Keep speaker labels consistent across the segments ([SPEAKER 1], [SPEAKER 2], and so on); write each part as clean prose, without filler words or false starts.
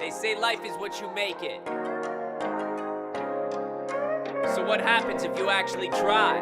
[SPEAKER 1] They say life is what you make it. So what happens if you actually try?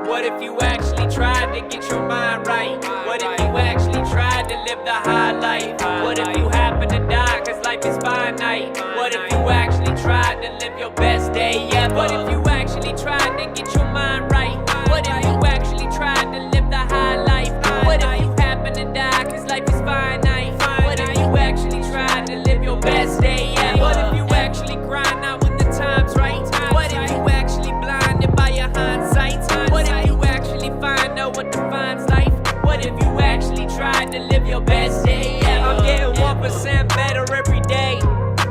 [SPEAKER 1] What if you actually tried to get your mind right? What if you actually tried to live the high life? What if you happen to die cause life is finite? What if you actually tried to live your best day ever? What if you actually tried to get your mind right? What if you actually tried to live the high life? What if you happen to die cause life is finite? What if you actually tried to live your best day ever? What if you actually grind out when the time's right? What if you actually blinded by your hindsight? What if you actually find out what defines life? What if you actually tried to live your best day ever? I'm getting 1% better every day.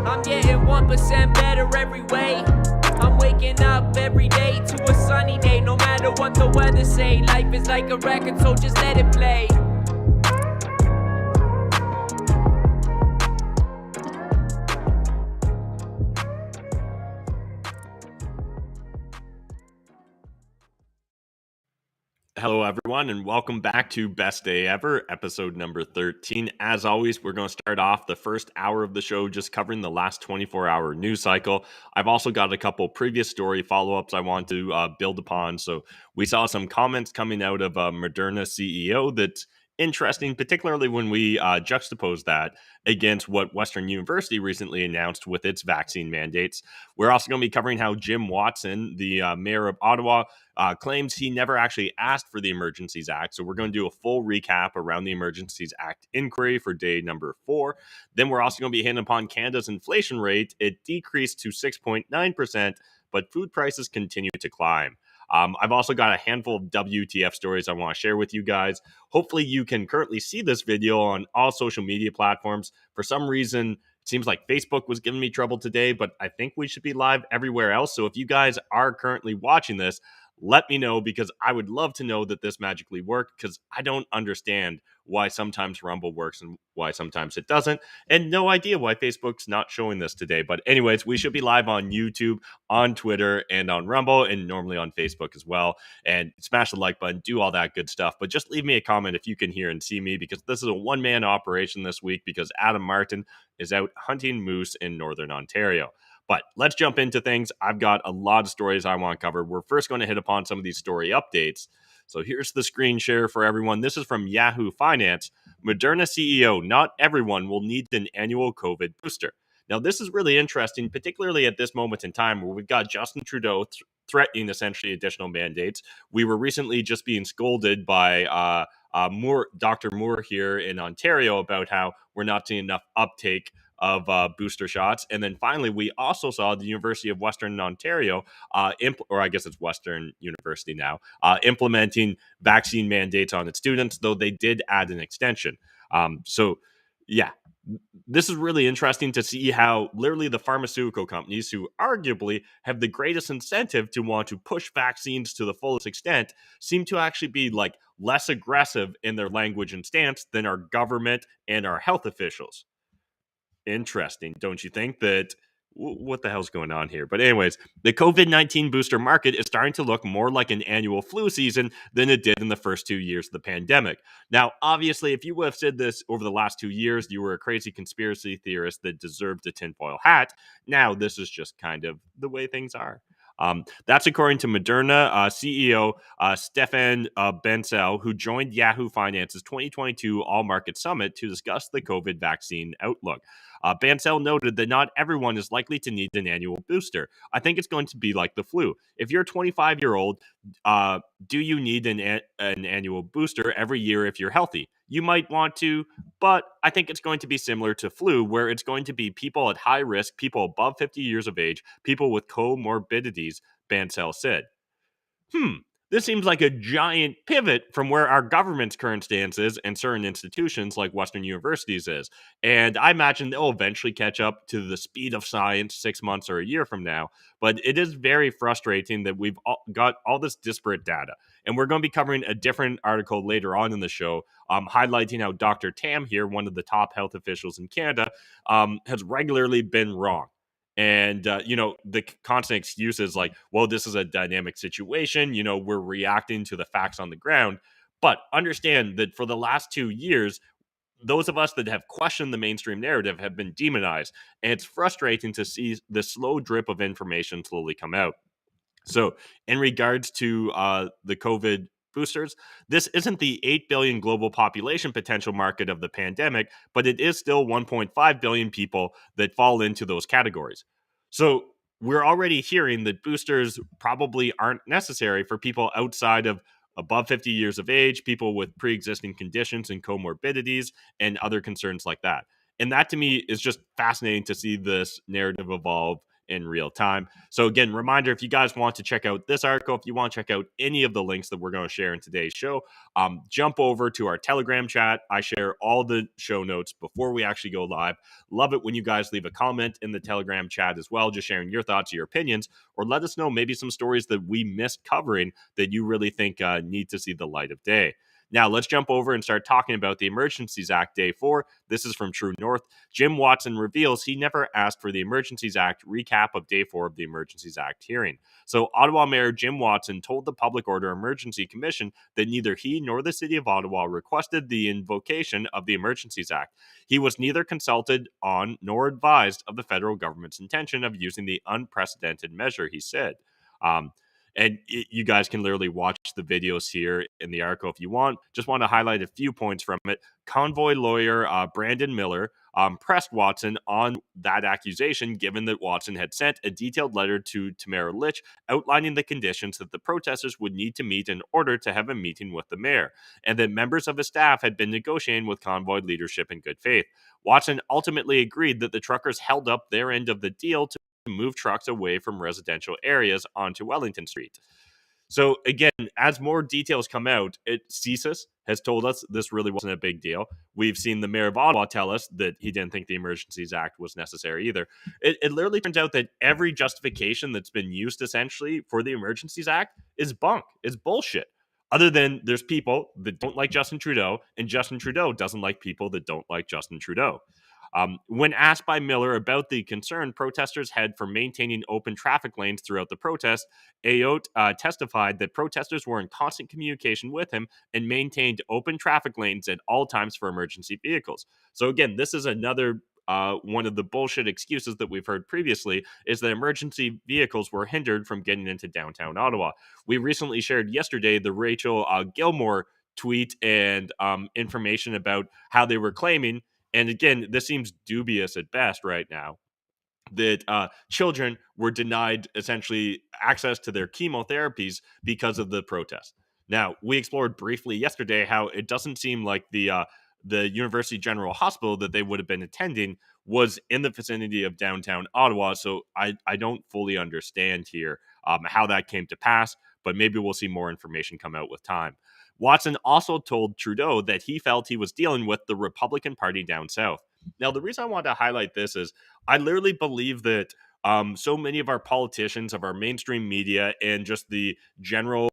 [SPEAKER 1] I'm getting 1% better every way. I'm waking up every day to a sunny day. No matter what the weather say, life is like a record, so just let it play.
[SPEAKER 2] Hello, everyone, and welcome back to Best Day Ever, episode number 13. As always, we're going to start off the first hour of the show just covering the last 24-hour news cycle. I've also got a couple previous story follow-ups I want to build upon. So we saw some comments coming out of Moderna CEO that's interesting, particularly when we juxtapose that against what Western University recently announced with its vaccine mandates. We're also going to be covering how Jim Watson, the mayor of Ottawa, claims he never actually asked for the Emergencies Act. So we're going to do a full recap around the Emergencies Act inquiry for day number 4. Then we're also going to be hitting upon Canada's inflation rate. It decreased to 6.9%, but food prices continue to climb. I've also got a handful of WTF stories I want to share with you guys. Hopefully you can currently see this video on all social media platforms. For some reason, it seems like Facebook was giving me trouble today, but I think we should be live everywhere else. So if you guys are currently watching this, let me know, because I would love to know that this magically worked, because I don't understand why sometimes Rumble works and why sometimes it doesn't, and no idea why Facebook's not showing this today. But anyways, we should be live on YouTube, on Twitter, and on Rumble, and normally on Facebook as well. And smash the like button, do all that good stuff. But just leave me a comment if you can hear and see me, because this is a one-man operation this week because Adam Martin is out hunting moose in Northern Ontario. But let's jump into things. I've got a lot of stories I want to cover. We're first going to hit upon some of these story updates. So here's the screen share for everyone. This is from Yahoo Finance. Moderna CEO, not everyone will need an annual COVID booster. Now, this is really interesting, particularly at this moment in time where we've got Justin Trudeau threatening essentially additional mandates. We were recently just being scolded by Dr. Moore here in Ontario about how we're not seeing enough uptake of booster shots. And then finally, we also saw the University of Western Ontario, or I guess it's Western University now, implementing vaccine mandates on its students, though they did add an extension. So, yeah, this is really interesting to see how literally the pharmaceutical companies, who arguably have the greatest incentive to want to push vaccines to the fullest extent, seem to actually be like less aggressive in their language and stance than our government and our health officials. Interesting, don't you think? That what the hell's going on here? But anyways, the COVID-19 booster market is starting to look more like an annual flu season than it did in the first 2 years of the pandemic. Now, obviously, if you would have said this over the last 2 years, you were a crazy conspiracy theorist that deserved a tinfoil hat. Now, this is just kind of the way things are. That's according to Moderna CEO Stefan Bancel, who joined Yahoo Finance's 2022 All Market Summit to discuss the COVID vaccine outlook. Bancel noted that not everyone is likely to need an annual booster. I think it's going to be like the flu. If you're a 25-year-old, do you need an annual booster every year if you're healthy? You might want to, but I think it's going to be similar to flu, where it's going to be people at high risk, people above 50 years of age, people with comorbidities, Bancel said. This seems like a giant pivot from where our government's current stance is and certain institutions like Western universities is. And I imagine they'll eventually catch up to the speed of science 6 months or a year from now. But it is very frustrating that we've got all this disparate data. And we're going to be covering a different article later on in the show, highlighting how Dr. Tam here, one of the top health officials in Canada, has regularly been wrong. And, the constant excuses like, well, this is a dynamic situation. We're reacting to the facts on the ground. But understand that for the last 2 years, those of us that have questioned the mainstream narrative have been demonized. And it's frustrating to see the slow drip of information slowly come out. So, in regards to the COVID boosters, this isn't the 8 billion global population potential market of the pandemic, but it is still 1.5 billion people that fall into those categories. So, we're already hearing that boosters probably aren't necessary for people outside of above 50 years of age, people with pre existing conditions and comorbidities, and other concerns like that. And that to me is just fascinating to see this narrative evolve in real time. So again, reminder, if you guys want to check out this article, if you want to check out any of the links that we're going to share in today's show, jump over to our Telegram chat. I share all the show notes before we actually go live. Love it when you guys leave a comment in the Telegram chat as well, just sharing your thoughts, your opinions, or let us know maybe some stories that we missed covering that you really think need to see the light of day. Now, let's jump over and start talking about the Emergencies Act Day 4. This is from True North. Jim Watson reveals he never asked for the Emergencies Act recap of Day 4 of the Emergencies Act hearing. So, Ottawa Mayor Jim Watson told the Public Order Emergency Commission that neither he nor the City of Ottawa requested the invocation of the Emergencies Act. He was neither consulted on nor advised of the federal government's intention of using the unprecedented measure, he said. You guys can literally watch the videos here in the article if you want. Just want to highlight a few points from it. Convoy lawyer Brandon Miller pressed Watson on that accusation, given that Watson had sent a detailed letter to Tamara Lich outlining the conditions that the protesters would need to meet in order to have a meeting with the mayor, and that members of his staff had been negotiating with convoy leadership in good faith. Watson ultimately agreed that the truckers held up their end of the deal to move trucks away from residential areas onto Wellington Street. So again, as more details come out, CSIS has told us this really wasn't a big deal. We've seen the mayor of Ottawa tell us that he didn't think the Emergencies Act was necessary either. It literally turns out that every justification that's been used essentially for the Emergencies Act is bunk, is bullshit. Other than there's people that don't like Justin Trudeau, and Justin Trudeau doesn't like people that don't like Justin Trudeau. When asked by Miller about the concern protesters had for maintaining open traffic lanes throughout the protest, Ayotte testified that protesters were in constant communication with him and maintained open traffic lanes at all times for emergency vehicles. So again, this is another one of the bullshit excuses that we've heard previously, is that emergency vehicles were hindered from getting into downtown Ottawa. We recently shared yesterday the Rachel Gilmore tweet and information about how they were claiming, and again, this seems dubious at best right now, that children were denied essentially access to their chemotherapies because of the protest. Now, we explored briefly yesterday how it doesn't seem like the University General Hospital that they would have been attending was in the vicinity of downtown Ottawa. So I don't fully understand here how that came to pass, but maybe we'll see more information come out with time. Watson also told Trudeau that he felt he was dealing with the Republican Party down south. Now, the reason I want to highlight this is I literally believe that so many of our politicians, of our mainstream media, and just the general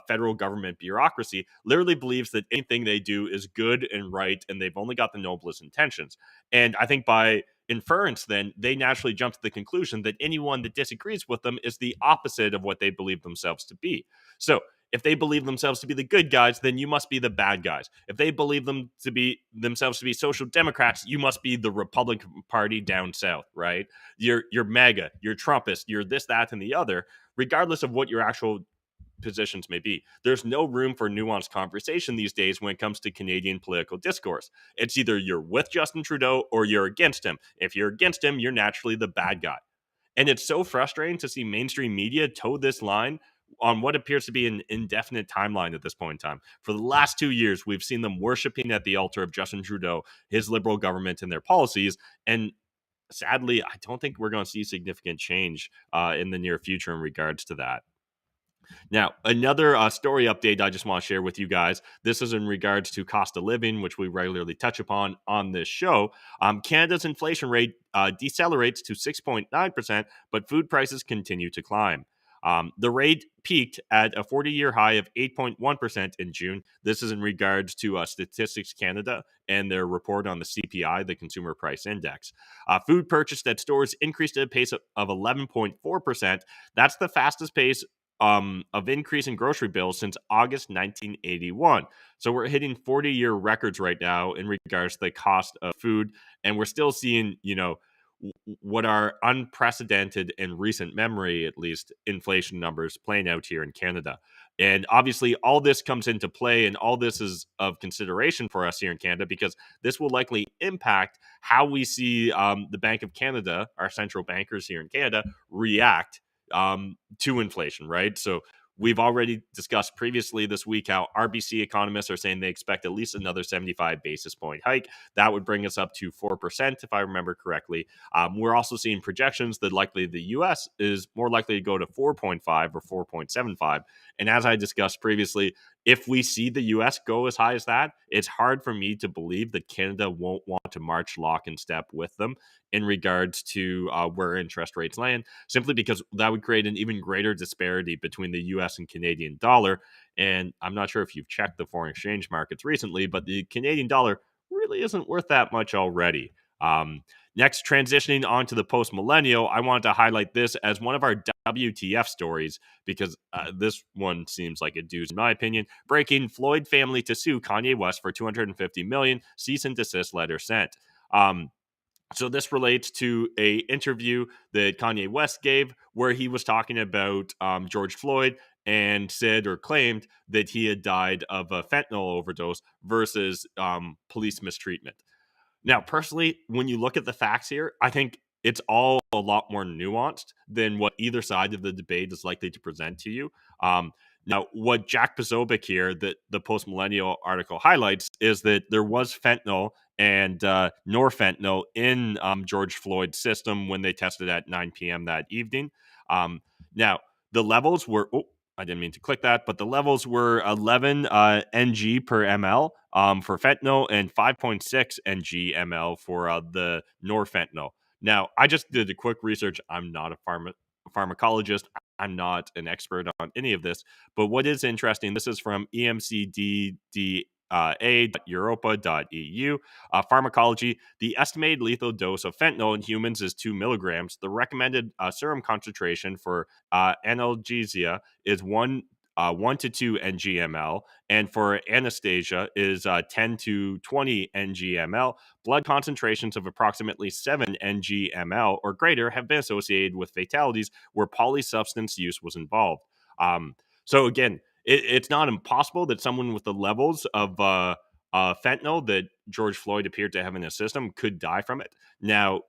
[SPEAKER 2] federal government bureaucracy literally believes that anything they do is good and right, and they've only got the noblest intentions. And I think by inference, then, they naturally jump to the conclusion that anyone that disagrees with them is the opposite of what they believe themselves to be. So if they believe themselves to be the good guys, then you must be the bad guys. If they believe themselves to be social democrats, you must be the Republican Party down south, right? You're MAGA, you're Trumpist, you're this, that, and the other, regardless of what your actual positions may be. There's no room for nuanced conversation these days when it comes to Canadian political discourse. It's either you're with Justin Trudeau or you're against him. If you're against him, you're naturally the bad guy. And it's so frustrating to see mainstream media toe this line on what appears to be an indefinite timeline at this point in time. For the last 2 years, we've seen them worshiping at the altar of Justin Trudeau, his Liberal government, and their policies. And sadly, I don't think we're going to see significant change in the near future in regards to that. Now, another story update I just want to share with you guys. This is in regards to cost of living, which we regularly touch upon on this show. Canada's inflation rate decelerates to 6.9%, but food prices continue to climb. The rate peaked at a 40-year high of 8.1% in June. This is in regards to Statistics Canada and their report on the CPI, the Consumer Price Index. Food purchased at stores increased at a pace of 11.4%. That's the fastest pace of increase in grocery bills since August 1981. So we're hitting 40-year records right now in regards to the cost of food, and we're still seeing, what are unprecedented in recent memory, at least, inflation numbers playing out here in Canada. And obviously, all this comes into play, and all this is of consideration for us here in Canada because this will likely impact how we see the Bank of Canada, our central bankers here in Canada, react to inflation, right? So we've already discussed previously this week how RBC economists are saying they expect at least another 75 basis point hike. That would bring us up to 4%, if I remember correctly. We're also seeing projections that likely the US is more likely to go to 4.5 or 4.75. And as I discussed previously, if we see the US go as high as that, it's hard for me to believe that Canada won't want to march lock and step with them in regards to where interest rates land, simply because that would create an even greater disparity between the US and Canadian dollar. And I'm not sure if you've checked the foreign exchange markets recently, but the Canadian dollar really isn't worth that much already. Next, transitioning on to the post-millennial, I wanted to highlight this as one of our WTF stories because this one seems like a doozy, in my opinion. Breaking: Floyd family to sue Kanye West for $250 million, cease and desist letter sent. So this relates to a interview that Kanye West gave where he was talking about George Floyd and said or claimed that he had died of a fentanyl overdose versus police mistreatment. Now, personally, when you look at the facts here, I think it's all a lot more nuanced than what either side of the debate is likely to present to you. Now, what Jack Posobiec here, that the Post Millennial article highlights, is that there was fentanyl and norfentanyl in George Floyd's system when they tested at 9 p.m. that evening. Now, the levels were, I didn't mean to click that, but the levels were 11 ng per ml for fentanyl and 5.6 ng ml for the norfentanyl. Now, I just did a quick research. I'm not a pharmacologist. I'm not an expert on any of this. But what is interesting, this is from emcdda.europa.eu. Pharmacology: the estimated lethal dose of fentanyl in humans is 2 milligrams. The recommended serum concentration for analgesia is 1 to 2 ngml, and for anesthesia is 10 to 20 ngml. Blood concentrations of approximately 7 ngml or greater have been associated with fatalities where polysubstance use was involved. So again, it's not impossible that someone with the levels of fentanyl that George Floyd appeared to have in his system could die from it. Now,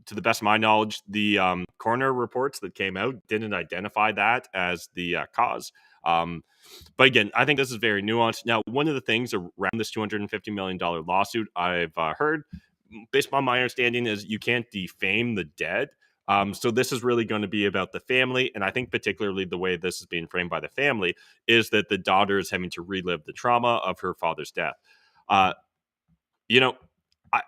[SPEAKER 2] to the best of my knowledge, the coroner reports that came out didn't identify that as the cause. But again, I think this is very nuanced. Now, one of the things around this $250 million lawsuit I've heard, based on my understanding, is you can't defame the dead. So this is really going to be about the family. And I think particularly the way this is being framed by the family is that the daughter is having to relive the trauma of her father's death. You know,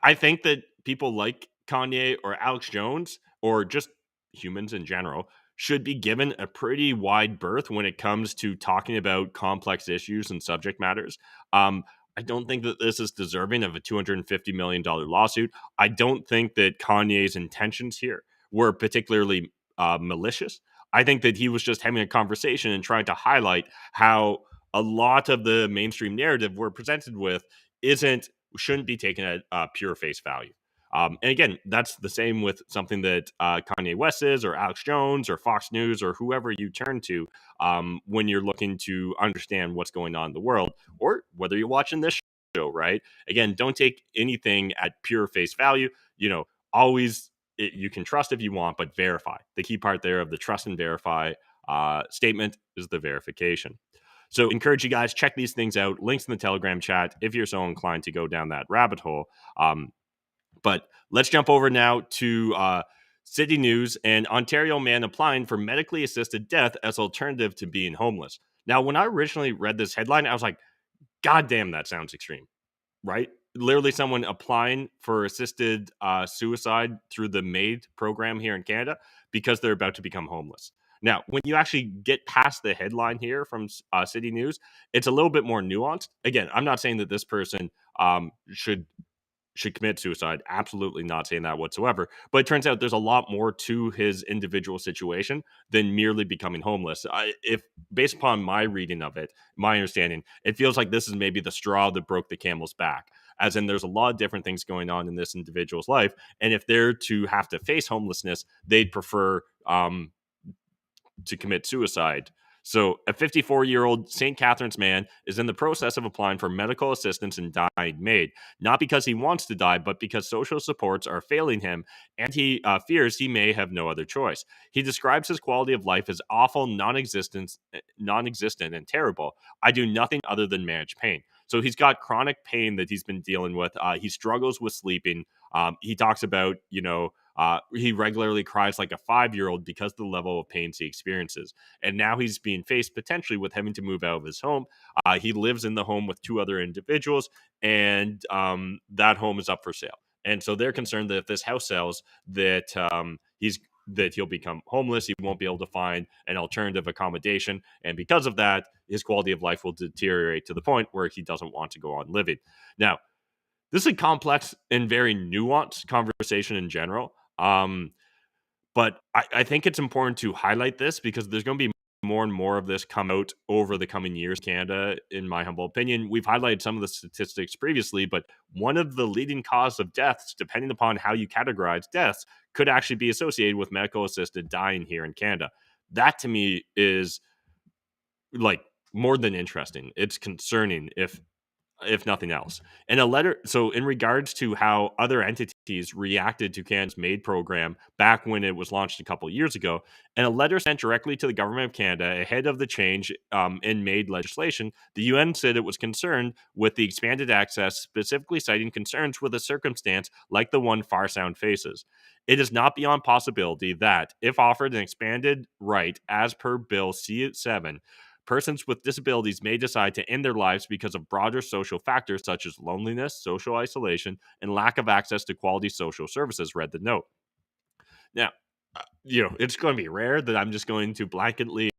[SPEAKER 2] I think that people like Kanye or Alex Jones, or just humans in general, should be given a pretty wide berth when it comes to talking about complex issues and subject matters. I don't think that this is deserving of a $250 million lawsuit. I don't think that Kanye's intentions here were particularly malicious. I think that he was just having a conversation and trying to highlight how a lot of the mainstream narrative we're presented with shouldn't be taken at pure face value. And again, that's the same with something that Kanye West is, or Alex Jones, or Fox News, or whoever you turn to when you're looking to understand what's going on in the world, or whether you're watching this show, right? Again, don't take anything at pure face value. Always, you can trust if you want, but verify. The key part there of the trust and verify statement is the verification. So encourage you guys, check these things out. Links in the Telegram chat if you're so inclined to go down that rabbit hole. But let's jump over now to city news and Ontario man applying for medically assisted death as alternative to being homeless. Now, when I originally read this headline, I was like, God damn, that sounds extreme, right? Literally someone applying for assisted suicide through the MAID program here in Canada because they're about to become homeless. Now, when you actually get past the headline here from City News, it's a little bit more nuanced. Again, I'm not saying that this person should should commit suicide. Absolutely not saying that whatsoever. But it turns out there's a lot more to his individual situation than merely becoming homeless. If based upon my reading of it, my understanding, it feels like this is maybe the straw that broke the camel's back. As in, there's a lot of different things going on in this individual's life, and if they're to have to face homelessness, they'd prefer to commit suicide. So, a 54-year-old St. Catharines man is in the process of applying for medical assistance and dying made, not because he wants to die, but because social supports are failing him, and he fears he may have no other choice. He describes his quality of life as awful, non-existent, and terrible. I do nothing other than manage pain. So he's got chronic pain that he's been dealing with. He struggles with sleeping. He talks about, he regularly cries like a 5-year-old because of the level of pains he experiences. And now he's being faced potentially with having to move out of his home. He lives in the home with 2 other individuals, and that home is up for sale. And so they're concerned that if this house sells, that he'll become homeless. He won't be able to find an alternative accommodation, and because of that, his quality of life will deteriorate to the point where he doesn't want to go on living. Now, this is a complex and very nuanced conversation in general. But I think it's important to highlight this because there's going to be more and more of this come out over the coming years. Canada, in my humble opinion, we've highlighted some of the statistics previously, but one of the leading causes of deaths, depending upon how you categorize deaths, could actually be associated with medical assisted dying here in Canada. That to me is like more than interesting. It's concerning if nothing else. And a letter, so in regards to how other entities reacted to Canada's MAID program back when it was launched a couple of years ago, and a letter sent directly to the government of Canada ahead of the change in MAID legislation, the UN said it was concerned with the expanded access, specifically citing concerns with a circumstance like the one Far Sound faces. It is not beyond possibility that, if offered an expanded right as per Bill C-7, persons with disabilities may decide to end their lives because of broader social factors such as loneliness, social isolation, and lack of access to quality social services, read the note. Now, it's going to be rare that I'm just going to blanketly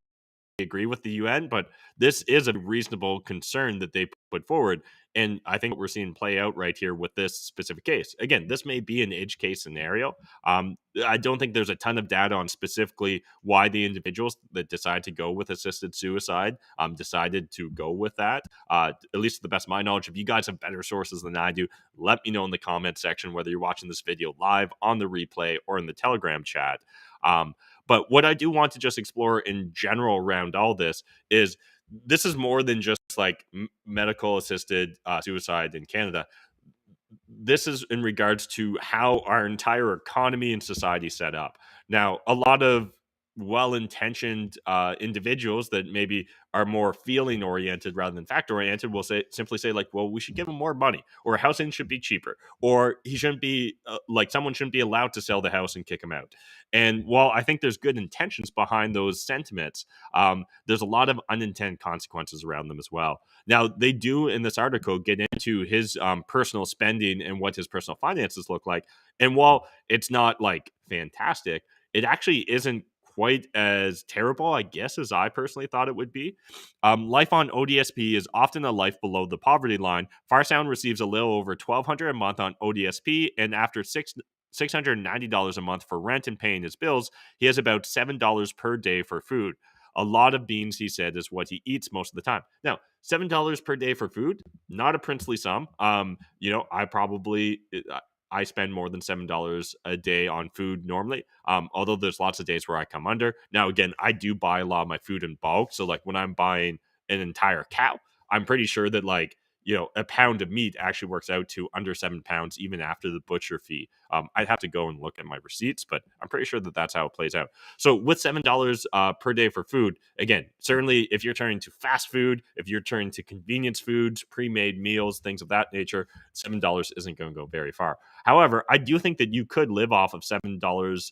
[SPEAKER 2] agree with the UN, but this is a reasonable concern that they put forward. And I think what we're seeing play out right here with this specific case. Again, this may be an edge case scenario. I don't think there's a ton of data on specifically why the individuals that decide to go with assisted suicide decided to go with that. At least to the best of my knowledge, if you guys have better sources than I do, let me know in the comment section, whether you're watching this video live on the replay or in the Telegram chat. But what I do want to just explore in general around all this is more than just like medical assisted suicide in Canada. This is in regards to how our entire economy and society is set up. Now, a lot of well-intentioned individuals that maybe are more feeling oriented rather than fact oriented will simply say like, well, we should give him more money, or housing should be cheaper, or he shouldn't be someone shouldn't be allowed to sell the house and kick him out. And while I think there's good intentions behind those sentiments, there's a lot of unintended consequences around them as well. Now, they do in this article get into his personal spending and what his personal finances look like. And while it's not like fantastic, it actually isn't quite as terrible, I guess, as I personally thought it would be. Life on ODSP is often a life below the poverty line. Farsound receives a little over $1,200 a month on ODSP, and after $690 a month for rent and paying his bills, he has about $7 per day for food. A lot of beans, he said, is what he eats most of the time. Now, $7 per day for food, not a princely sum. I spend more than $7 a day on food normally. Although there's lots of days where I come under. Now, again, I do buy a lot of my food in bulk. So like when I'm buying an entire cow, I'm pretty sure that a pound of meat actually works out to under 7 pounds, even after the butcher fee. I'd have to go and look at my receipts, but I'm pretty sure that that's how it plays out. So with $7 per day for food, again, certainly if you're turning to fast food, if you're turning to convenience foods, pre-made meals, things of that nature, $7 isn't going to go very far. However, I do think that you could live off of $7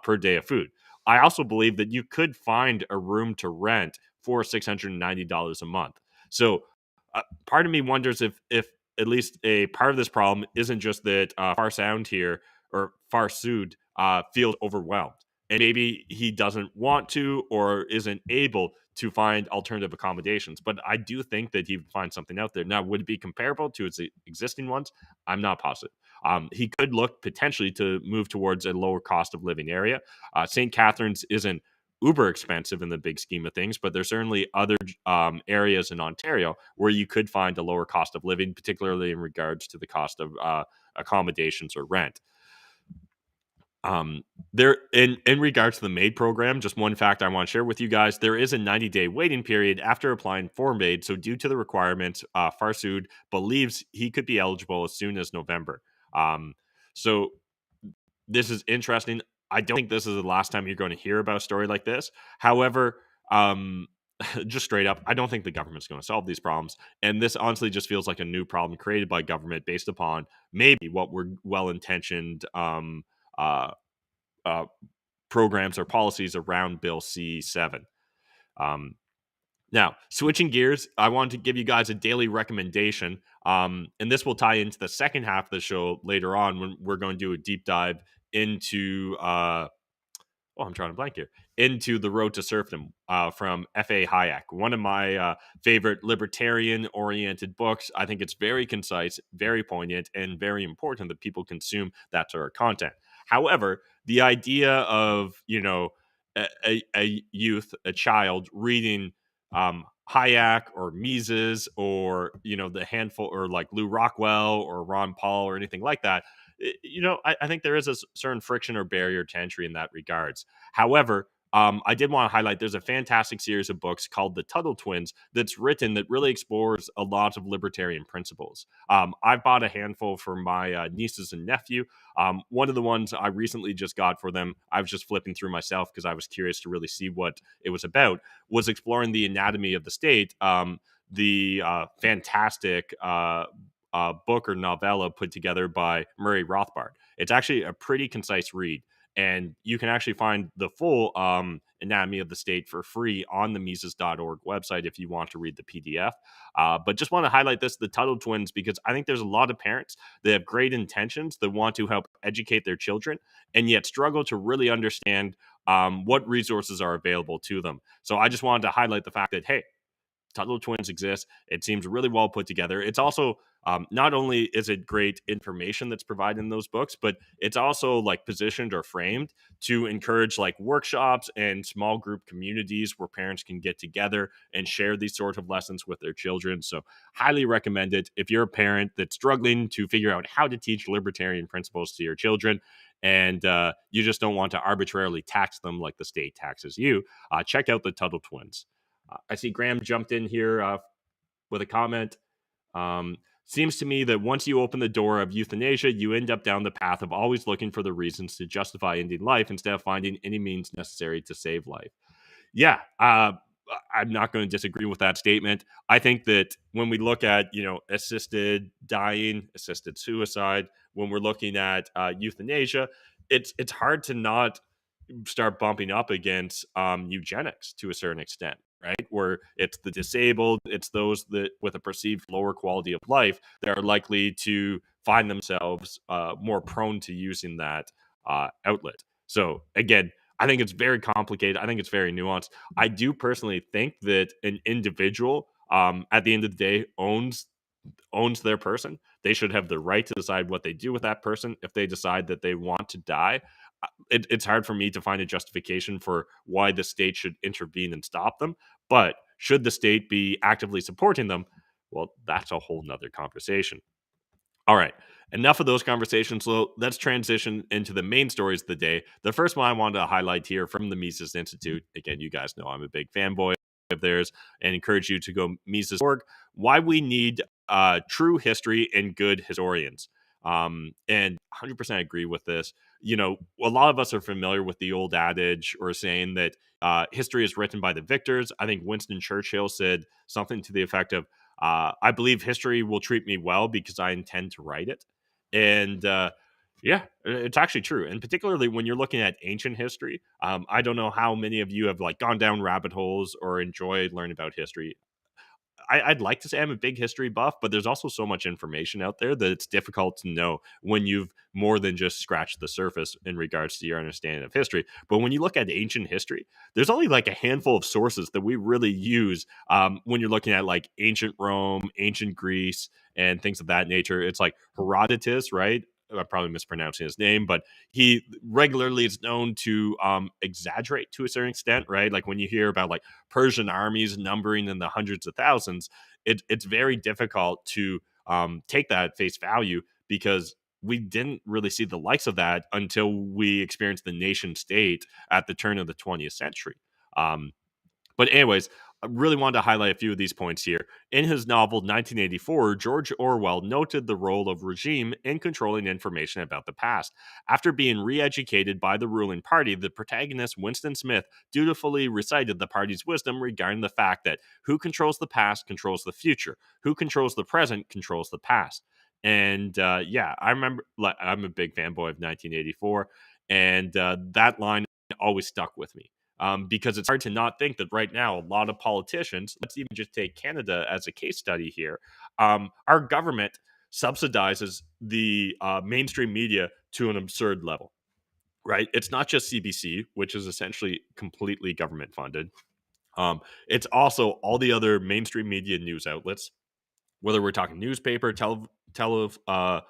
[SPEAKER 2] per day of food. I also believe that you could find a room to rent for $690 a month. So part of me wonders if at least a part of this problem isn't just that Far Sound here, or Far Sud, feels overwhelmed. And maybe he doesn't want to or isn't able to find alternative accommodations. But I do think that he would find something out there. Now, would it be comparable to its existing ones? I'm not positive. he could look potentially to move towards a lower cost of living area. St. Catharines isn't uber expensive in the big scheme of things, but there's certainly other areas in Ontario where you could find a lower cost of living, particularly in regards to the cost of accommodations or rent. There in regards to the MAID program, just one fact I want to share with you guys: there is a 90-day waiting period after applying for MAID. So, due to the requirements, Farsood believes he could be eligible as soon as November. So this is interesting. I don't think this is the last time you're going to hear about a story like this. However, just straight up, I don't think the government's going to solve these problems. And this honestly just feels like a new problem created by government based upon maybe what were well-intentioned uh, uh, programs or policies around Bill C-7. Now, switching gears, I wanted to give you guys a daily recommendation, and this will tie into the second half of the show later on when we're going to do a deep dive into I'm trying to blank here, into The Road to Serfdom from F.A. Hayek, one of my favorite libertarian-oriented books. I think it's very concise, very poignant, and very important that people consume that sort of content. However, the idea of, a youth, a child reading Hayek or Mises or, the handful, or like Lou Rockwell or Ron Paul or anything like that, I think there is a certain friction or barrier to entry in that regards. However, I did want to highlight there's a fantastic series of books called The Tuttle Twins that's written that really explores a lot of libertarian principles. I've bought a handful for my nieces and nephew. One of the ones I recently just got for them, I was just flipping through myself because I was curious to really see what it was about, was exploring the anatomy of the state. The fantastic book or novella put together by Murray Rothbard. It's actually a pretty concise read, and you can actually find the full anatomy of the state for free on the Mises.org website if you want to read the PDF. But just want to highlight the Tuttle Twins, because I think there's a lot of parents that have great intentions that want to help educate their children and yet struggle to really understand what resources are available to them. So I just wanted to highlight the fact that, hey, Tuttle Twins exists. It seems really well put together. It's also not only is it great information that's provided in those books, but it's also like positioned or framed to encourage like workshops and small group communities where parents can get together and share these sort of lessons with their children. So highly recommend it if you're a parent that's struggling to figure out how to teach libertarian principles to your children, and you just don't want to arbitrarily tax them like the state taxes you. Check out the Tuttle Twins. I see Graham jumped in here with a comment. Seems to me that once you open the door of euthanasia, you end up down the path of always looking for the reasons to justify ending life instead of finding any means necessary to save life. Yeah, I'm not going to disagree with that statement. I think that when we look at, assisted dying, assisted suicide, when we're looking at euthanasia, it's hard to not start bumping up against eugenics to a certain extent, right? Where it's the disabled, it's those that with a perceived lower quality of life that are likely to find themselves more prone to using that outlet. So again, I think it's very complicated. I think it's very nuanced. I do personally think that an individual, at the end of the day, owns their person. They should have the right to decide what they do with that person. If they decide that they want to die, it's hard for me to find a justification for why the state should intervene and stop them. But should the state be actively supporting them? Well, that's a whole nother conversation. All right, enough of those conversations. So let's transition into the main stories of the day. The first one I wanted to highlight here from the Mises Institute. Again, you guys know I'm a big fanboy of theirs and encourage you to go Mises.org. Why we need true history and good historians. And 100% agree with this. A lot of us are familiar with the old adage or saying that history is written by the victors. I think Winston Churchill said something to the effect of, I believe history will treat me well because I intend to write it. And yeah, it's actually true. And particularly when you're looking at ancient history, I don't know how many of you have like gone down rabbit holes or enjoyed learning about history. I'd like to say I'm a big history buff, but there's also so much information out there that it's difficult to know when you've more than just scratched the surface in regards to your understanding of history. But when you look at ancient history, there's only like a handful of sources that we really use when you're looking at like ancient Rome, ancient Greece, and things of that nature. It's like Herodotus, right? I'm probably mispronouncing his name, but he regularly is known to exaggerate to a certain extent, right? Like when you hear about like Persian armies numbering in the hundreds of thousands, it's very difficult to take that at face value, because we didn't really see the likes of that until we experienced the nation state at the turn of the 20th century. Um, but anyways, I really wanted to highlight a few of these points here. In his novel 1984, George Orwell noted the role of regime in controlling information about the past. After being re-educated by the ruling party, the protagonist Winston Smith dutifully recited the party's wisdom regarding the fact that who controls the past controls the future, who controls the present controls the past. And yeah, I remember, like, I'm a big fanboy of 1984, and that line always stuck with me, because it's hard to not think that right now a lot of politicians, let's even just take Canada as a case study here, our government subsidizes the mainstream media to an absurd level, right? It's not just CBC, which is essentially completely government funded. It's also all the other mainstream media news outlets, whether we're talking newspaper, uh,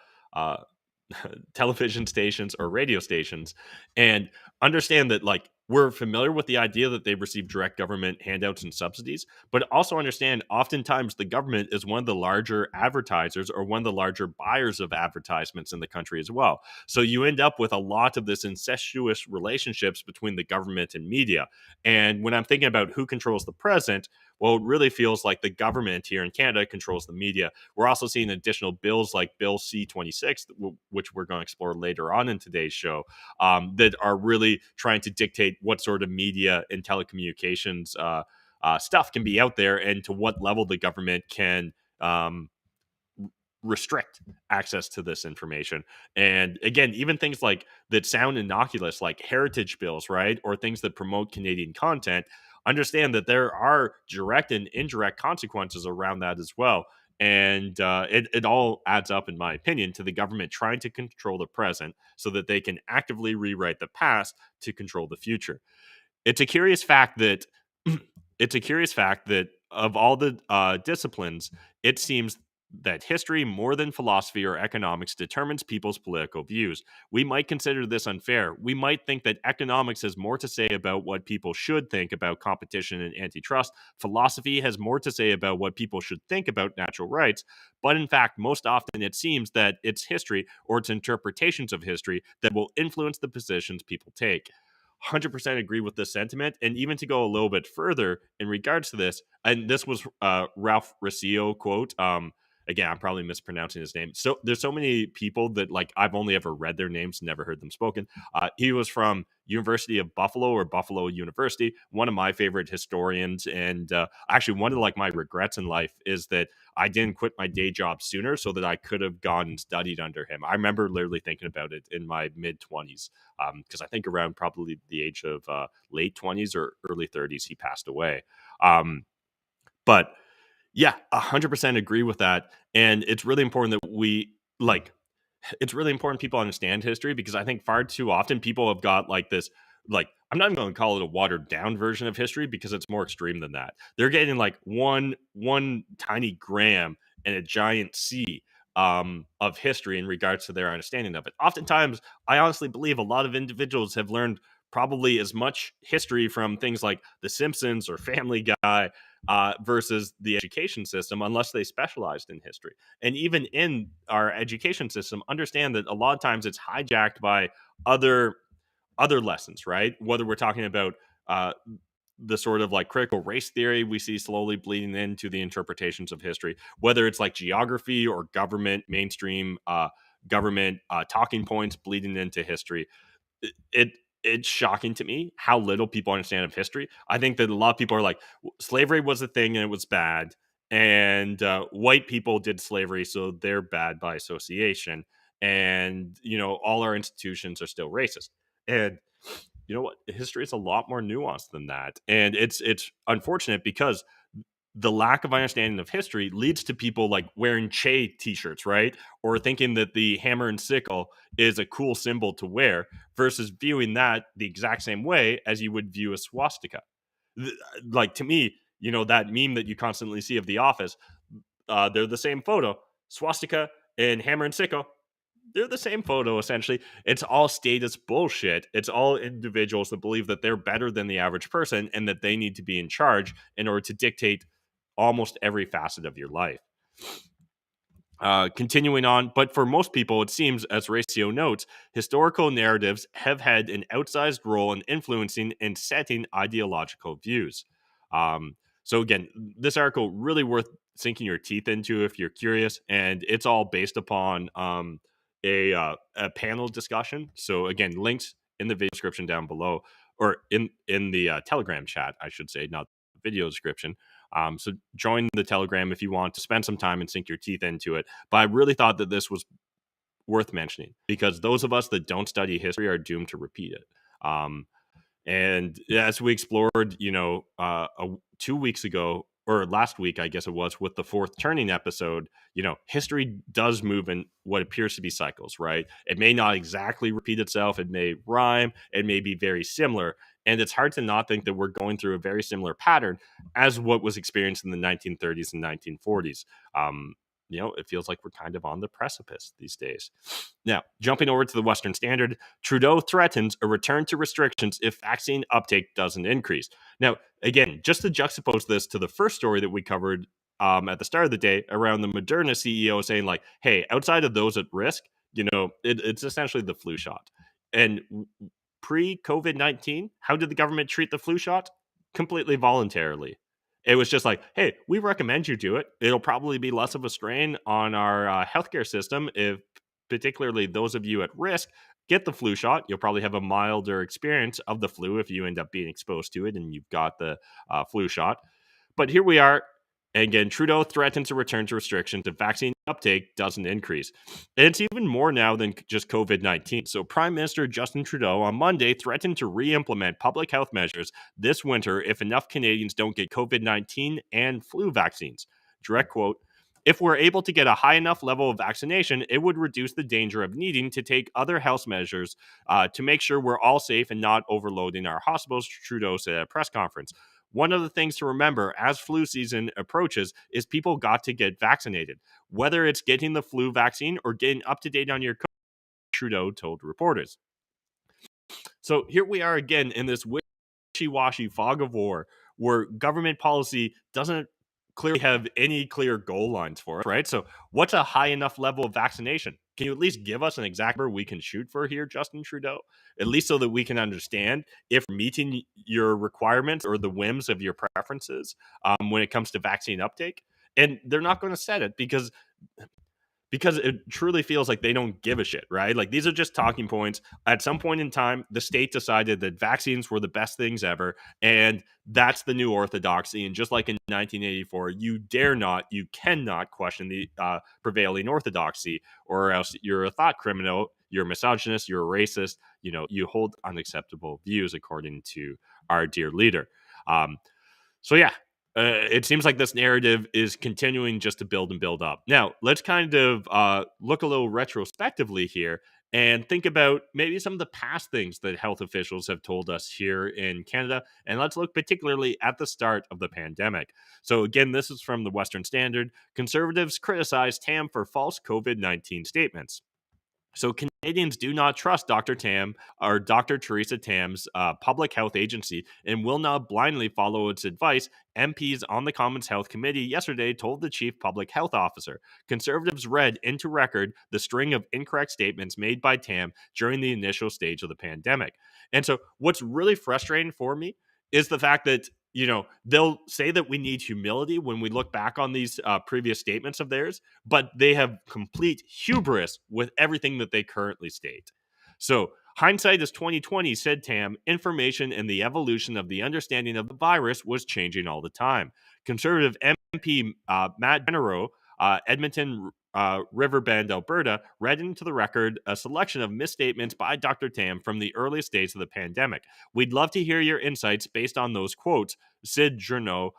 [SPEAKER 2] television stations or radio stations, and understand that, like, we're familiar with the idea that they receive direct government handouts and subsidies, but also understand oftentimes the government is one of the larger advertisers or one of the larger buyers of advertisements in the country as well. So you end up with a lot of this incestuous relationships between the government and media. And when I'm thinking about who controls the present, well, it really feels like the government here in Canada controls the media. We're also seeing additional bills like Bill C-26, which we're going to explore later on in today's show, that are really trying to dictate what sort of media and telecommunications stuff can be out there, and to what level the government can um, restrict access to this information. And again, even things like that sound innocuous, like heritage bills, right? Or things that promote Canadian content, understand that there are direct and indirect consequences around that as well. And it all adds up, in my opinion, to the government trying to control the present so that they can actively rewrite the past to control the future. It's a curious fact that it's a curious fact that of all the disciplines, it seems that history, more than philosophy or economics, determines people's political views. We might consider this unfair. We might think that economics has more to say about what people should think about competition and antitrust. Philosophy has more to say about what people should think about natural rights. But in fact, most often it seems that it's history or its interpretations of history that will influence the positions people take. 100% agree with this sentiment. And even to go a little bit further in regards to this, and this was Ralph Riccio quote. Again, I'm probably mispronouncing his name. So there's so many people that, like, I've only ever read their names, never heard them spoken. He was from University of Buffalo, or Buffalo University, one of my favorite historians. And actually, one of, like, my regrets in life is that I didn't quit my day job sooner so that I could have gone and studied under him. I remember literally thinking about it in my mid 20s, because I think around probably the age of late 20s or early 30s, he passed away. But yeah, 100% agree with that. And it's really important that it's really important people understand history, because I think far too often people have got like this, like, I'm not even going to call it a watered down version of history, because it's more extreme than that. They're getting like one tiny gram and a giant C of history in regards to their understanding of it. Oftentimes, I honestly believe a lot of individuals have learned probably as much history from things like The Simpsons or Family Guy versus the education system, unless they specialized in history. And even in our education system, understand that a lot of times it's hijacked by other lessons, right? Whether we're talking about uh, the sort of like critical race theory we see slowly bleeding into the interpretations of history, whether it's like geography or government mainstream government talking points bleeding into history. it it's shocking to me how little people understand of history. I think that a lot of people are like, slavery was a thing and it was bad, and white people did slavery, so they're bad by association, and all our institutions are still racist. And you know what? History is a lot more nuanced than that, and it's unfortunate because the lack of understanding of history leads to people like wearing Che t-shirts, right? Or thinking that the hammer and sickle is a cool symbol to wear, versus viewing that the exact same way as you would view a swastika. Like, to me, that meme that you constantly see of The Office, they're the same photo, swastika and hammer and sickle. they're the same photo essentially. It's all status bullshit. It's all individuals that believe that they're better than the average person and that they need to be in charge in order to dictate almost every facet of your life. Continuing on, but for most people, it seems, as Ratio notes, historical narratives have had an outsized role in influencing and setting ideological views. So again, this article really worth sinking your teeth into if you're curious, and it's all based upon a panel discussion. So again, links in the video description down below, or in the Telegram chat, I should say, not the video description. So join the Telegram if you want to spend some time and sink your teeth into it. But I really thought that this was worth mentioning because those of us that don't study history are doomed to repeat it. And as we explored, 2 weeks ago, or last week, I guess it was, with the Fourth Turning episode, history does move in what appears to be cycles, right? It may not exactly repeat itself. It may rhyme. It may be very similar. And it's hard to not think that we're going through a very similar pattern as what was experienced in the 1930s and 1940s. It feels like we're kind of on the precipice these days. Now, jumping over to the Western Standard, Trudeau threatens a return to restrictions if vaccine uptake doesn't increase. Now, again, just to juxtapose this to the first story that we covered at the start of the day around the Moderna CEO saying like, hey, outside of those at risk, it's essentially the flu shot. And pre-COVID-19, how did the government treat the flu shot? Completely voluntarily. It was just like, hey, we recommend you do it. It'll probably be less of a strain on our healthcare system if particularly those of you at risk get the flu shot. You'll probably have a milder experience of the flu if you end up being exposed to it and you've got the flu shot. But here we are. And again, Trudeau threatens to return to restrictions if vaccine uptake doesn't increase. And it's even more now than just COVID-19. So Prime Minister Justin Trudeau on Monday threatened to re-implement public health measures this winter if enough Canadians don't get COVID-19 and flu vaccines. Direct quote, if we're able to get a high enough level of vaccination, it would reduce the danger of needing to take other health measures to make sure we're all safe and not overloading our hospitals, Trudeau said at a press conference. One of the things to remember as flu season approaches is people got to get vaccinated, whether it's getting the flu vaccine or getting up to date on your COVID, Trudeau told reporters. So here we are again in this wishy-washy fog of war where government policy doesn't clearly have any clear goal lines for us, right? So what's a high enough level of vaccination? Can you at least give us an exact number we can shoot for here, Justin Trudeau? At least so that we can understand if meeting your requirements or the whims of your preferences when it comes to vaccine uptake. And they're not going to set it because it truly feels like they don't give a shit, right? Like these are just talking points. At some point in time, the state decided that vaccines were the best things ever, and that's the new orthodoxy. And just like in 1984, you cannot question the prevailing orthodoxy, or else you're a thought criminal, you're a misogynist, you're a racist. You hold unacceptable views, according to our dear leader. So yeah, it seems like this narrative is continuing just to build and build up. Now, let's kind of look a little retrospectively here and think about maybe some of the past things that health officials have told us here in Canada. And let's look particularly at the start of the pandemic. So again, this is from the Western Standard. Conservatives criticize Tam for false COVID-19 statements. So Canadians do not trust Dr. Tam or Dr. Theresa Tam's public health agency and will not blindly follow its advice, MPs on the Commons Health Committee yesterday told the chief public health officer. Conservatives read into record the string of incorrect statements made by Tam during the initial stage of the pandemic. And so what's really frustrating for me is the fact that they'll say that we need humility when we look back on these previous statements of theirs, but they have complete hubris with everything that they currently state. So hindsight is 2020, said Tam. Information and the evolution of the understanding of the virus was changing all the time. Conservative MP Matt Generow, Edmonton, Riverbend, Alberta, read into the record a selection of misstatements by Dr. Tam from the earliest days of the pandemic. We'd love to hear your insights based on those quotes, Sid Journo,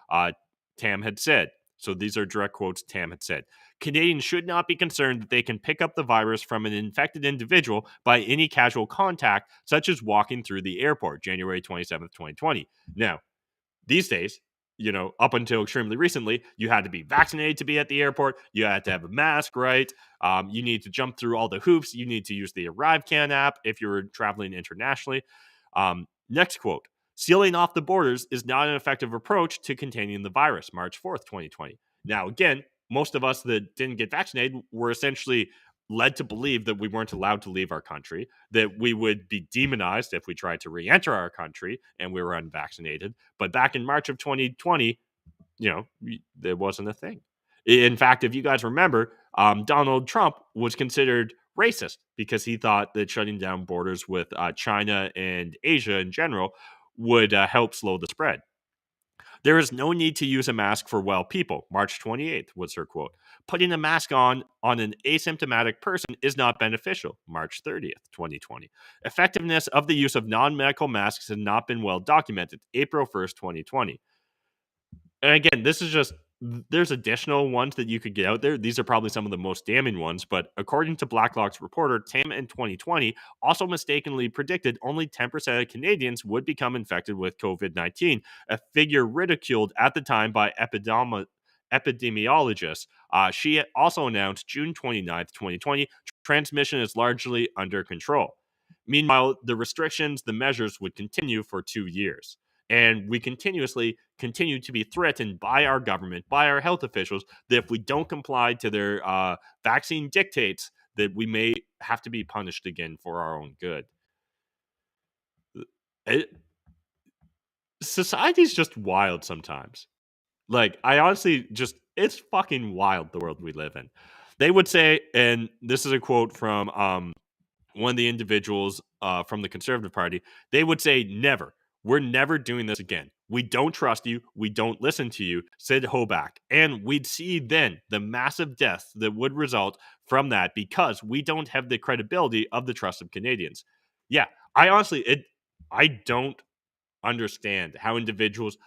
[SPEAKER 2] Tam had said. So these are direct quotes Tam had said. Canadians should not be concerned that they can pick up the virus from an infected individual by any casual contact, such as walking through the airport, January 27th, 2020. Now, these days, up until extremely recently, you had to be vaccinated to be at the airport. You had to have a mask, right? You need to jump through all the hoops. You need to use the ArriveCan app if you're traveling internationally. Next quote: sealing off the borders is not an effective approach to containing the virus, March 4th, 2020. Now, again, most of us that didn't get vaccinated were essentially led to believe that we weren't allowed to leave our country, that we would be demonized if we tried to re-enter our country and we were unvaccinated. But back in March of 2020, there wasn't a thing. In fact, if you guys remember, Donald Trump was considered racist because he thought that shutting down borders with China and Asia in general would help slow the spread. There is no need to use a mask for well people, March 28th was her quote. Putting a mask on an asymptomatic person is not beneficial, March 30th, 2020. Effectiveness of the use of non-medical masks has not been well documented, April 1st, 2020. And again, this is just, there's additional ones that you could get out there. These are probably some of the most damning ones, but according to Blacklock's reporter, Tim in 2020 also mistakenly predicted only 10% of Canadians would become infected with COVID-19, a figure ridiculed at the time by epidemiologists. She also announced June 29th, 2020, transmission is largely under control. Meanwhile, the restrictions, the measures would continue for 2 years. And we continue to be threatened by our government, by our health officials, that if we don't comply to their vaccine dictates, that we may have to be punished again for our own good. Society's just wild sometimes. Like, I honestly it's fucking wild, the world we live in. They would say, and this is a quote from one of the individuals from the Conservative Party, they would say, never. We're never doing this again. We don't trust you. We don't listen to you, said Hoback. And we'd see then the massive deaths that would result from that because we don't have the credibility of the trust of Canadians. Yeah, I don't understand how individuals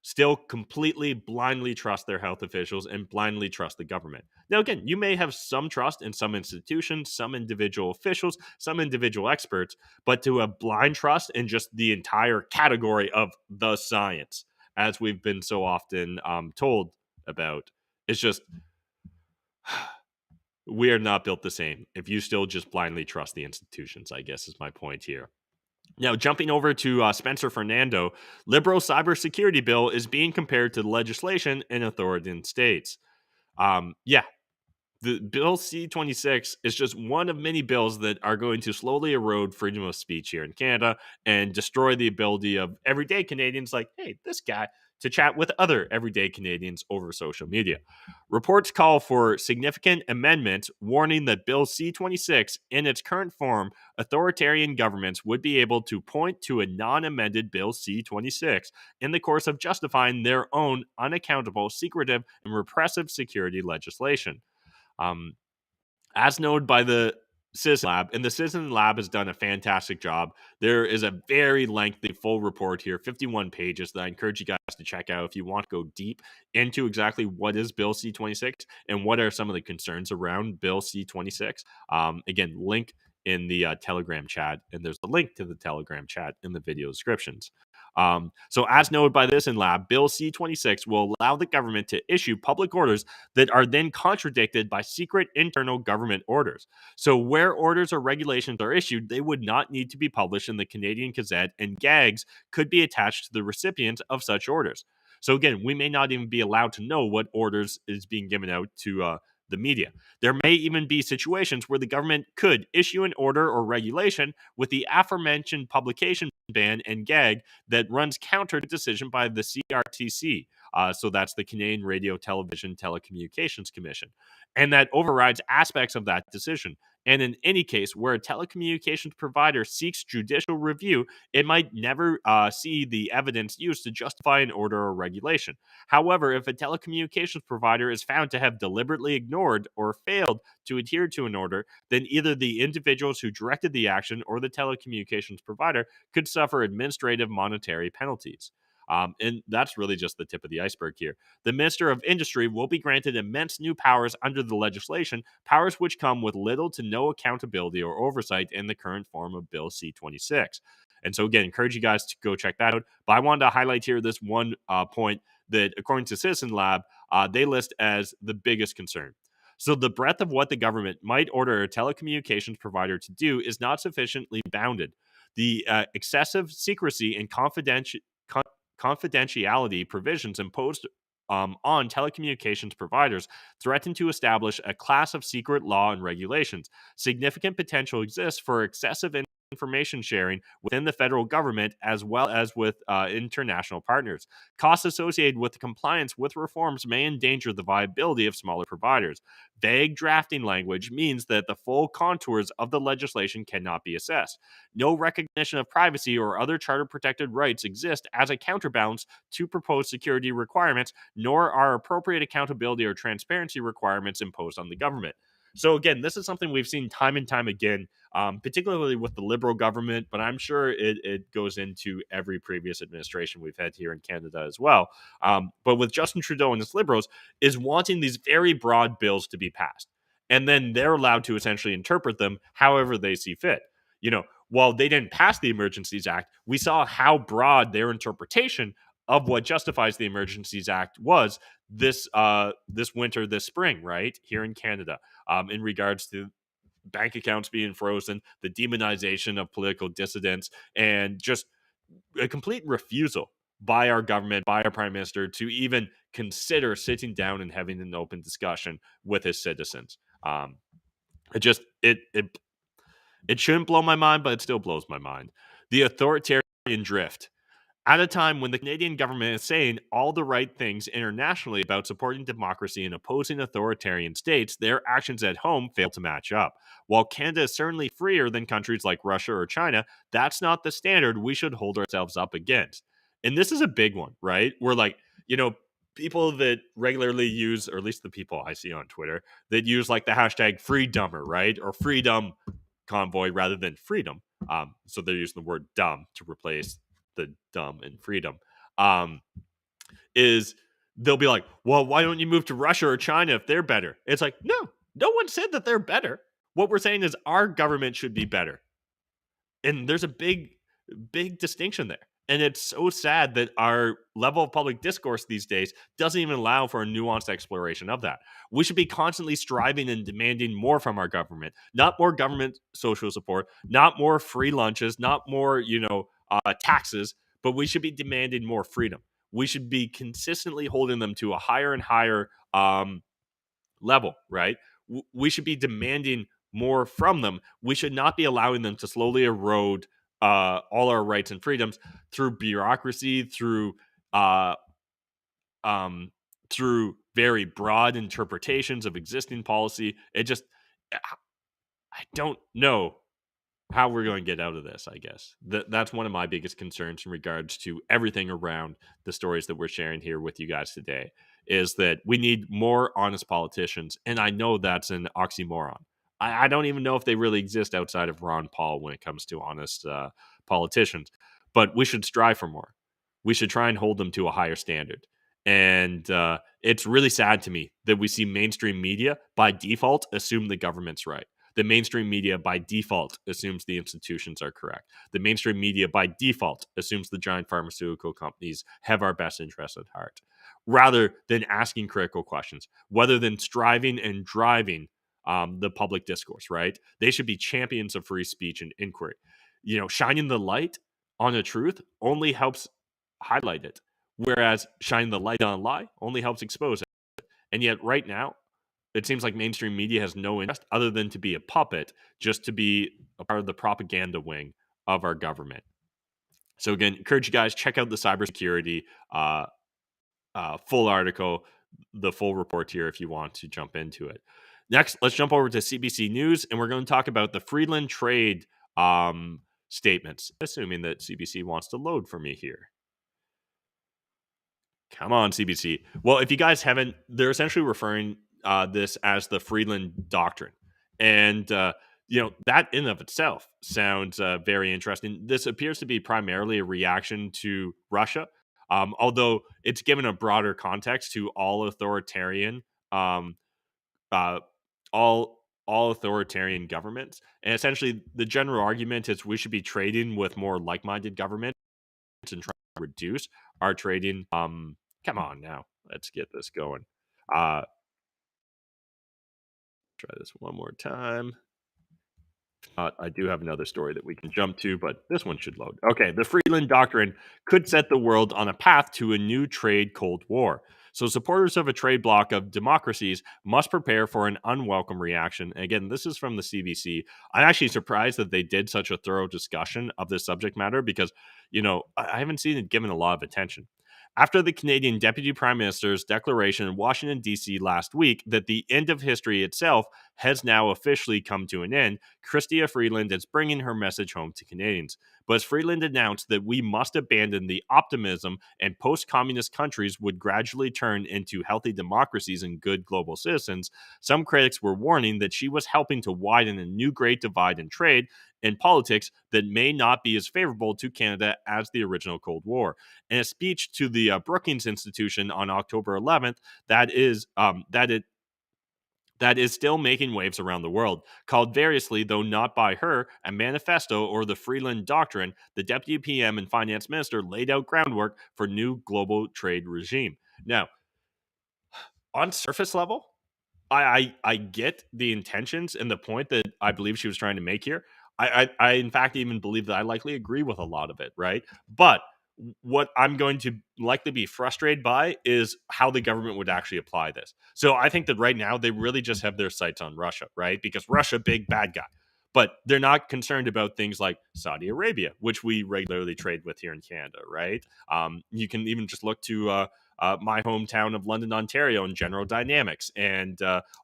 [SPEAKER 2] still completely blindly trust their health officials and blindly trust the government. Now, again, you may have some trust in some institutions, some individual officials, some individual experts, but to have blind trust in just the entire category of the science, as we've been so often told about, it's just, we are not built the same if you still just blindly trust the institutions, I guess is my point here. Now, jumping over to Spencer Fernando, liberal cybersecurity bill is being compared to the legislation in authoritarian states. The bill C-26 is just one of many bills that are going to slowly erode freedom of speech here in Canada and destroy the ability of everyday Canadians like, hey, this guy, to chat with other everyday Canadians over social media. Reports call for significant amendments, warning that Bill C-26, in its current form, authoritarian governments would be able to point to a non-amended Bill C-26 in the course of justifying their own unaccountable, secretive, and repressive security legislation. As noted by the Citizen Lab, and the Citizen Lab has done a fantastic job. There is a very lengthy full report here, 51 pages, that I encourage you guys to check out if you want to go deep into exactly what is Bill C-26 and what are some of the concerns around Bill C-26. Again, link in the Telegram chat, and there's a link to the Telegram chat in the video descriptions. So as noted by this in lab, Bill C-26 will allow the government to issue public orders that are then contradicted by secret internal government orders. So where orders or regulations are issued, they would not need to be published in the Canadian Gazette, and gags could be attached to the recipients of such orders. So again, we may not even be allowed to know what orders is being given out to the media. There may even be situations where the government could issue an order or regulation with the aforementioned publication ban and gag that runs counter to decision by the CRTC. So that's the Canadian Radio, Television, Telecommunications Commission. And that overrides aspects of that decision. And in any case where a telecommunications provider seeks judicial review, it might never see the evidence used to justify an order or regulation. However, if a telecommunications provider is found to have deliberately ignored or failed to adhere to an order, then either the individuals who directed the action or the telecommunications provider could suffer administrative monetary penalties. And that's really just the tip of the iceberg here. The Minister of Industry will be granted immense new powers under the legislation, powers which come with little to no accountability or oversight in the current form of Bill C-26. And so again, encourage you guys to go check that out. But I wanted to highlight here this one point that, according to Citizen Lab, they list as the biggest concern. So the breadth of what the government might order a telecommunications provider to do is not sufficiently bounded. The excessive secrecy and confidentiality provisions imposed on telecommunications providers threaten to establish a class of secret law and regulations. Significant potential exists for excessive information sharing within the federal government as well as with international partners. Costs associated with compliance with reforms may endanger the viability of smaller providers. Vague drafting language means that the full contours of the legislation cannot be assessed. No recognition of privacy or other charter protected rights exist as a counterbalance to proposed security requirements, nor are appropriate accountability or transparency requirements imposed on the government. So again, this is something we've seen time and time again, particularly with the Liberal government, but I'm sure it goes into every previous administration we've had here in Canada as well. But with Justin Trudeau and his Liberals, is wanting these very broad bills to be passed. And then they're allowed to essentially interpret them however they see fit. While they didn't pass the Emergencies Act, we saw how broad their interpretation of what justifies the Emergencies Act was this winter, this spring, right here in Canada, in regards to bank accounts being frozen, the demonization of political dissidents, and just a complete refusal by our government, by our prime minister, to even consider sitting down and having an open discussion with his citizens. It shouldn't blow my mind, but it still blows my mind. The authoritarian drift. At a time when the Canadian government is saying all the right things internationally about supporting democracy and opposing authoritarian states, their actions at home fail to match up. While Canada is certainly freer than countries like Russia or China, that's not the standard we should hold ourselves up against. And this is a big one, right? We're like, people that regularly use, or at least the people I see on Twitter, that use like the hashtag freedommer, right? Or freedom convoy rather than freedom. So they're using the word dumb to replace the dumb and freedom. Is they'll be like, well, why don't you move to Russia or China if they're better? It's like, no one said that they're better. What we're saying is our government should be better. And there's a big distinction there. And it's so sad that our level of public discourse these days doesn't even allow for a nuanced exploration of that. We should be constantly striving and demanding more from our government, not more government social support, not more free lunches, not more, taxes, but we should be demanding more freedom. We should be consistently holding them to a higher and higher level, right? We should be demanding more from them. We should not be allowing them to slowly erode all our rights and freedoms through bureaucracy, through very broad interpretations of existing policy. I don't know how we're going to get out of this, I guess. That's one of my biggest concerns in regards to everything around the stories that we're sharing here with you guys today, is that we need more honest politicians. And I know that's an oxymoron. I don't even know if they really exist outside of Ron Paul when it comes to honest politicians. But we should strive for more. We should try and hold them to a higher standard. And it's really sad to me that we see mainstream media by default assume the government's right. The mainstream media by default assumes the institutions are correct. The mainstream media by default assumes the giant pharmaceutical companies have our best interests at heart, rather than asking critical questions, rather than striving and driving the public discourse, right? They should be champions of free speech and inquiry. Shining the light on a truth only helps highlight it, whereas shining the light on a lie only helps expose it. And yet right now, it seems like mainstream media has no interest other than to be a puppet, just to be a part of the propaganda wing of our government. So again, encourage you guys, check out the cybersecurity full article, the full report here if you want to jump into it. Next, let's jump over to CBC News, and we're going to talk about the Freeland trade statements, assuming that CBC wants to load for me here. Come on, CBC. Well, if you guys haven't, they're essentially referring this as the Freeland Doctrine. And, that in of itself sounds very interesting. This appears to be primarily a reaction to Russia, although it's given a broader context to all authoritarian, all authoritarian governments. And essentially, the general argument is we should be trading with more like-minded governments and trying to reduce our trading Come on now. Let's get this going. Try this one more time. I do have another story that we can jump to, but this one should load. Okay, the Freeland Doctrine could set the world on a path to a new trade Cold War. So, supporters of a trade bloc of democracies must prepare for an unwelcome reaction. And again, this is from the CBC. I'm actually surprised that they did such a thorough discussion of this subject matter because, I haven't seen it given a lot of attention. After the Canadian Deputy Prime Minister's declaration in Washington, D.C. last week that the end of history itself has now officially come to an end, Chrystia Freeland is bringing her message home to Canadians. But as Freeland announced that we must abandon the optimism and post-communist countries would gradually turn into healthy democracies and good global citizens, some critics were warning that she was helping to widen a new great divide in trade and politics that may not be as favorable to Canada as the original Cold War. In a speech to the Brookings Institution on October 11th, that is still making waves around the world. Called variously, though not by her, a manifesto or the Freeland Doctrine, the Deputy PM and Finance Minister laid out groundwork for new global trade regime. Now, on surface level, I get the intentions and the point that I believe she was trying to make here. I in fact even believe that I likely agree with a lot of it, right? But what I'm going to likely be frustrated by is how the government would actually apply this. So I think that right now they really just have their sights on Russia, right? Because Russia, big bad guy. But they're not concerned about things like Saudi Arabia, which we regularly trade with here in Canada, right? You can even just look to my hometown of London, Ontario, and General Dynamics, and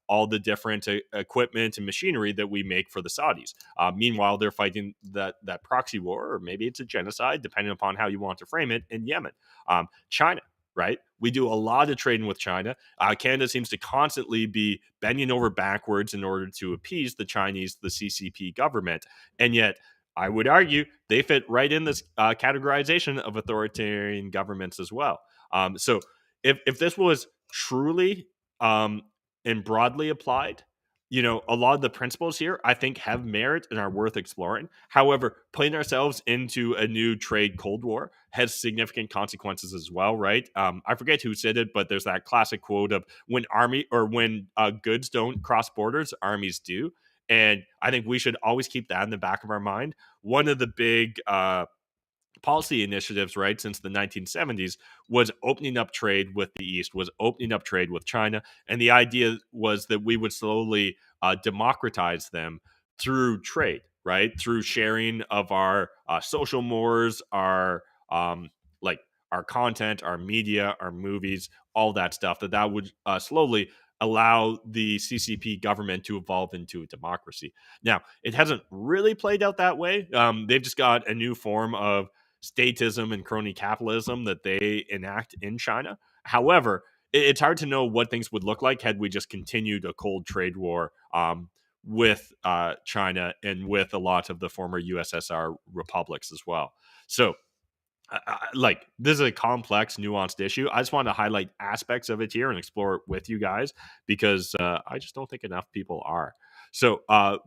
[SPEAKER 2] all the different equipment and machinery that we make for the Saudis. Meanwhile, they're fighting that proxy war, or maybe it's a genocide, depending upon how you want to frame it, in Yemen. China, right? We do a lot of trading with China. Canada seems to constantly be bending over backwards in order to appease the Chinese, the CCP government. And yet, I would argue they fit right in this categorization of authoritarian governments as well. So if this was truly and broadly applied, a lot of the principles here I think have merit and are worth exploring. However, putting ourselves into a new trade Cold War has significant consequences as well, right? I forget who said it, but there's that classic quote of when goods don't cross borders, armies do. And I think we should always keep that in the back of our mind. One of the big policy initiatives, right, since the 1970s was opening up trade with the East, was opening up trade with China. And the idea was that we would slowly democratize them through trade, right? Through sharing of our social mores, our like our content, our media, our movies, all that stuff, that would slowly allow the CCP government to evolve into a democracy. Now, it hasn't really played out that way. They've just got a new form of statism and crony capitalism that they enact in China. However, it's hard to know what things would look like had we just continued a cold trade war with China and with a lot of the former USSR republics as well. So, this is a complex, nuanced issue. I just want to highlight aspects of it here and explore it with you guys because I just don't think enough people are. So,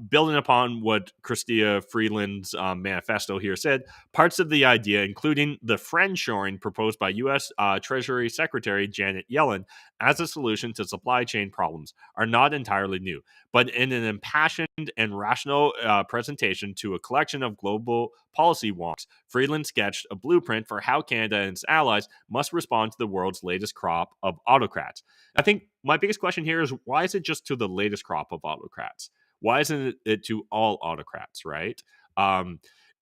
[SPEAKER 2] building upon what Chrystia Freeland's manifesto here said, parts of the idea, including the friendshoring proposed by U.S. Treasury Secretary Janet Yellen as a solution to supply chain problems, are not entirely new. But in an impassioned and rational presentation to a collection of global policy wonks, Freeland sketched a blueprint for how Canada and its allies must respond to the world's latest crop of autocrats. I think my biggest question here is, why is it just to the latest crop of autocrats? Why isn't it to all autocrats, right?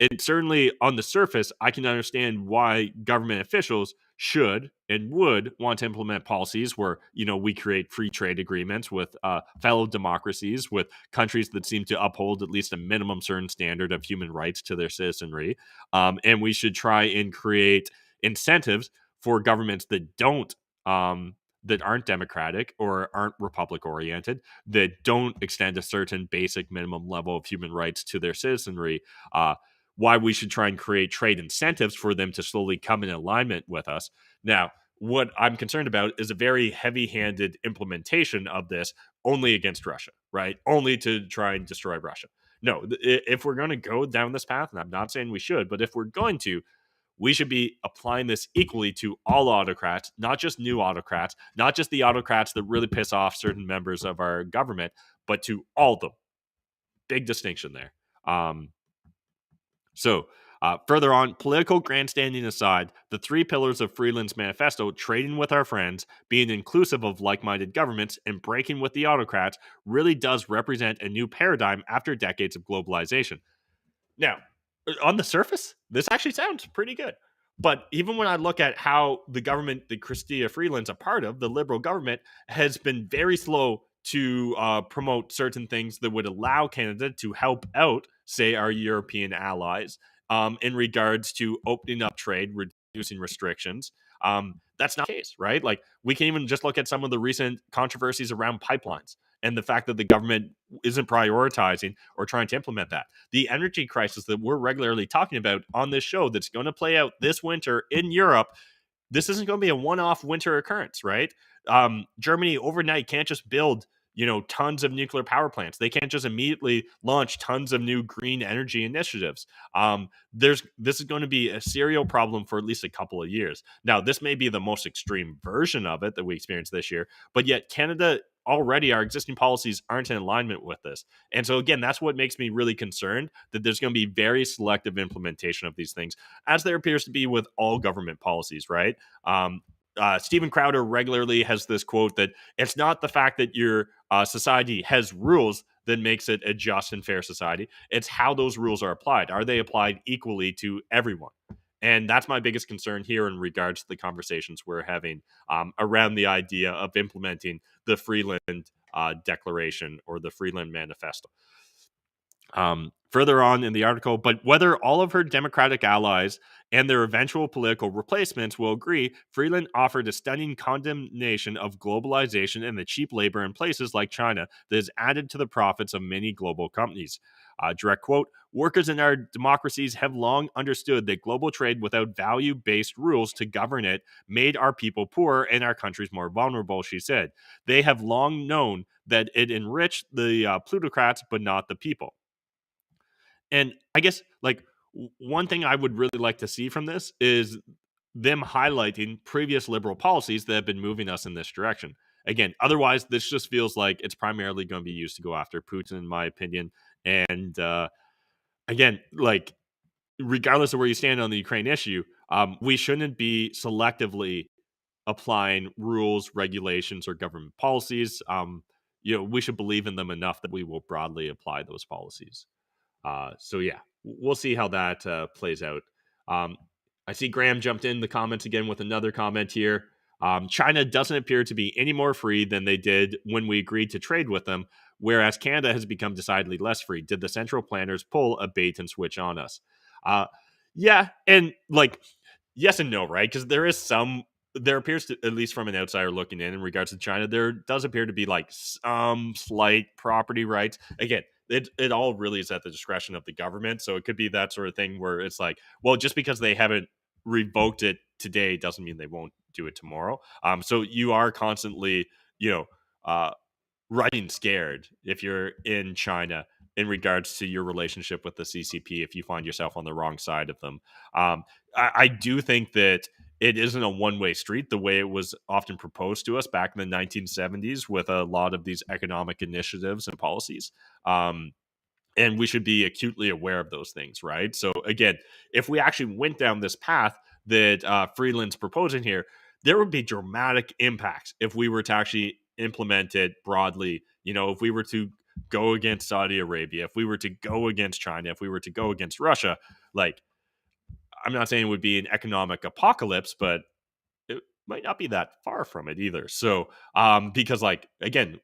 [SPEAKER 2] It certainly, on the surface, I can understand why government officials should and would want to implement policies where, we create free trade agreements with fellow democracies, with countries that seem to uphold at least a minimum certain standard of human rights to their citizenry. And we should try and create incentives for governments that that aren't democratic or aren't republic oriented, that don't extend a certain basic minimum level of human rights to their citizenry. Why we should try and create trade incentives for them to slowly come in alignment with us. Now, what I'm concerned about is a very heavy-handed implementation of this only against Russia, right? Only to try and destroy Russia. No, if we're going to go down this path, and I'm not saying we should, but if we're going to, we should be applying this equally to all autocrats, not just new autocrats, not just the autocrats that really piss off certain members of our government, but to all of them. Big distinction there. Further on, political grandstanding aside, the three pillars of Freeland's manifesto, trading with our friends, being inclusive of like-minded governments, and breaking with the autocrats, really does represent a new paradigm after decades of globalization. Now, on the surface, this actually sounds pretty good. But even when I look at how the government that Chrystia Freeland's a part of, the Liberal government, has been very slow to promote certain things that would allow Canada to help out, say, our European allies in regards to opening up trade, reducing restrictions. That's not the case, right? Like, we can even just look at some of the recent controversies around pipelines and the fact that the government isn't prioritizing or trying to implement that. The energy crisis that we're regularly talking about on this show that's going to play out this winter in Europe, this isn't going to be a one-off winter occurrence, right? Germany overnight can't just build, tons of nuclear power plants. They can't just immediately launch tons of new green energy initiatives. This is going to be a serial problem for at least a couple of years. Now, this may be the most extreme version of it that we experienced this year, but yet Canada already, our existing policies aren't in alignment with this. And so again, that's what makes me really concerned that there's going to be very selective implementation of these things, as there appears to be with all government policies, right? Stephen Crowder regularly has this quote that it's not the fact that your society has rules that makes it a just and fair society. It's how those rules are applied. Are they applied equally to everyone? And that's my biggest concern here in regards to the conversations we're having around the idea of implementing the Freeland Declaration or the Freeland Manifesto. Further on in the article, but whether all of her Democratic allies and their eventual political replacements will agree, Freeland offered a stunning condemnation of globalization and the cheap labor in places like China that has added to the profits of many global companies. Direct quote, workers in our democracies have long understood that global trade without value-based rules to govern it made our people poorer and our countries more vulnerable, she said. They have long known that it enriched the plutocrats, but not the people. And I guess, like, one thing I would really like to see from this is them highlighting previous liberal policies that have been moving us in this direction. Again, otherwise, this just feels like it's primarily going to be used to go after Putin, in my opinion. And again, like, regardless of where you stand on the Ukraine issue, we shouldn't be selectively applying rules, regulations, or government policies. We should believe in them enough that we will broadly apply those policies. So yeah, we'll see how that plays out. I see Graham jumped in the comments again with another comment here. China doesn't appear to be any more free than they did when we agreed to trade with them, whereas Canada has become decidedly less free. Did the central planners pull a bait and switch on us? Yeah, and like, yes and no, right? Because there appears to, at least from an outsider looking in regards to China, there does appear to be like some slight property rights. Again, it all really is at the discretion of the government. So it could be that sort of thing where it's like, well, just because they haven't revoked it today doesn't mean they won't do it tomorrow. So you are constantly, running scared if you're in China in regards to your relationship with the CCP if you find yourself on the wrong side of them. I do think that it isn't a one-way street the way it was often proposed to us back in the 1970s with a lot of these economic initiatives and policies. And we should be acutely aware of those things, right? So again, if we actually went down this path that Freeland's proposing here, there would be dramatic impacts if we were to actually implement it broadly. If we were to go against Saudi Arabia, if we were to go against China, if we were to go against Russia, like, I'm not saying it would be an economic apocalypse, but it might not be that far from it either. So, because, like, again,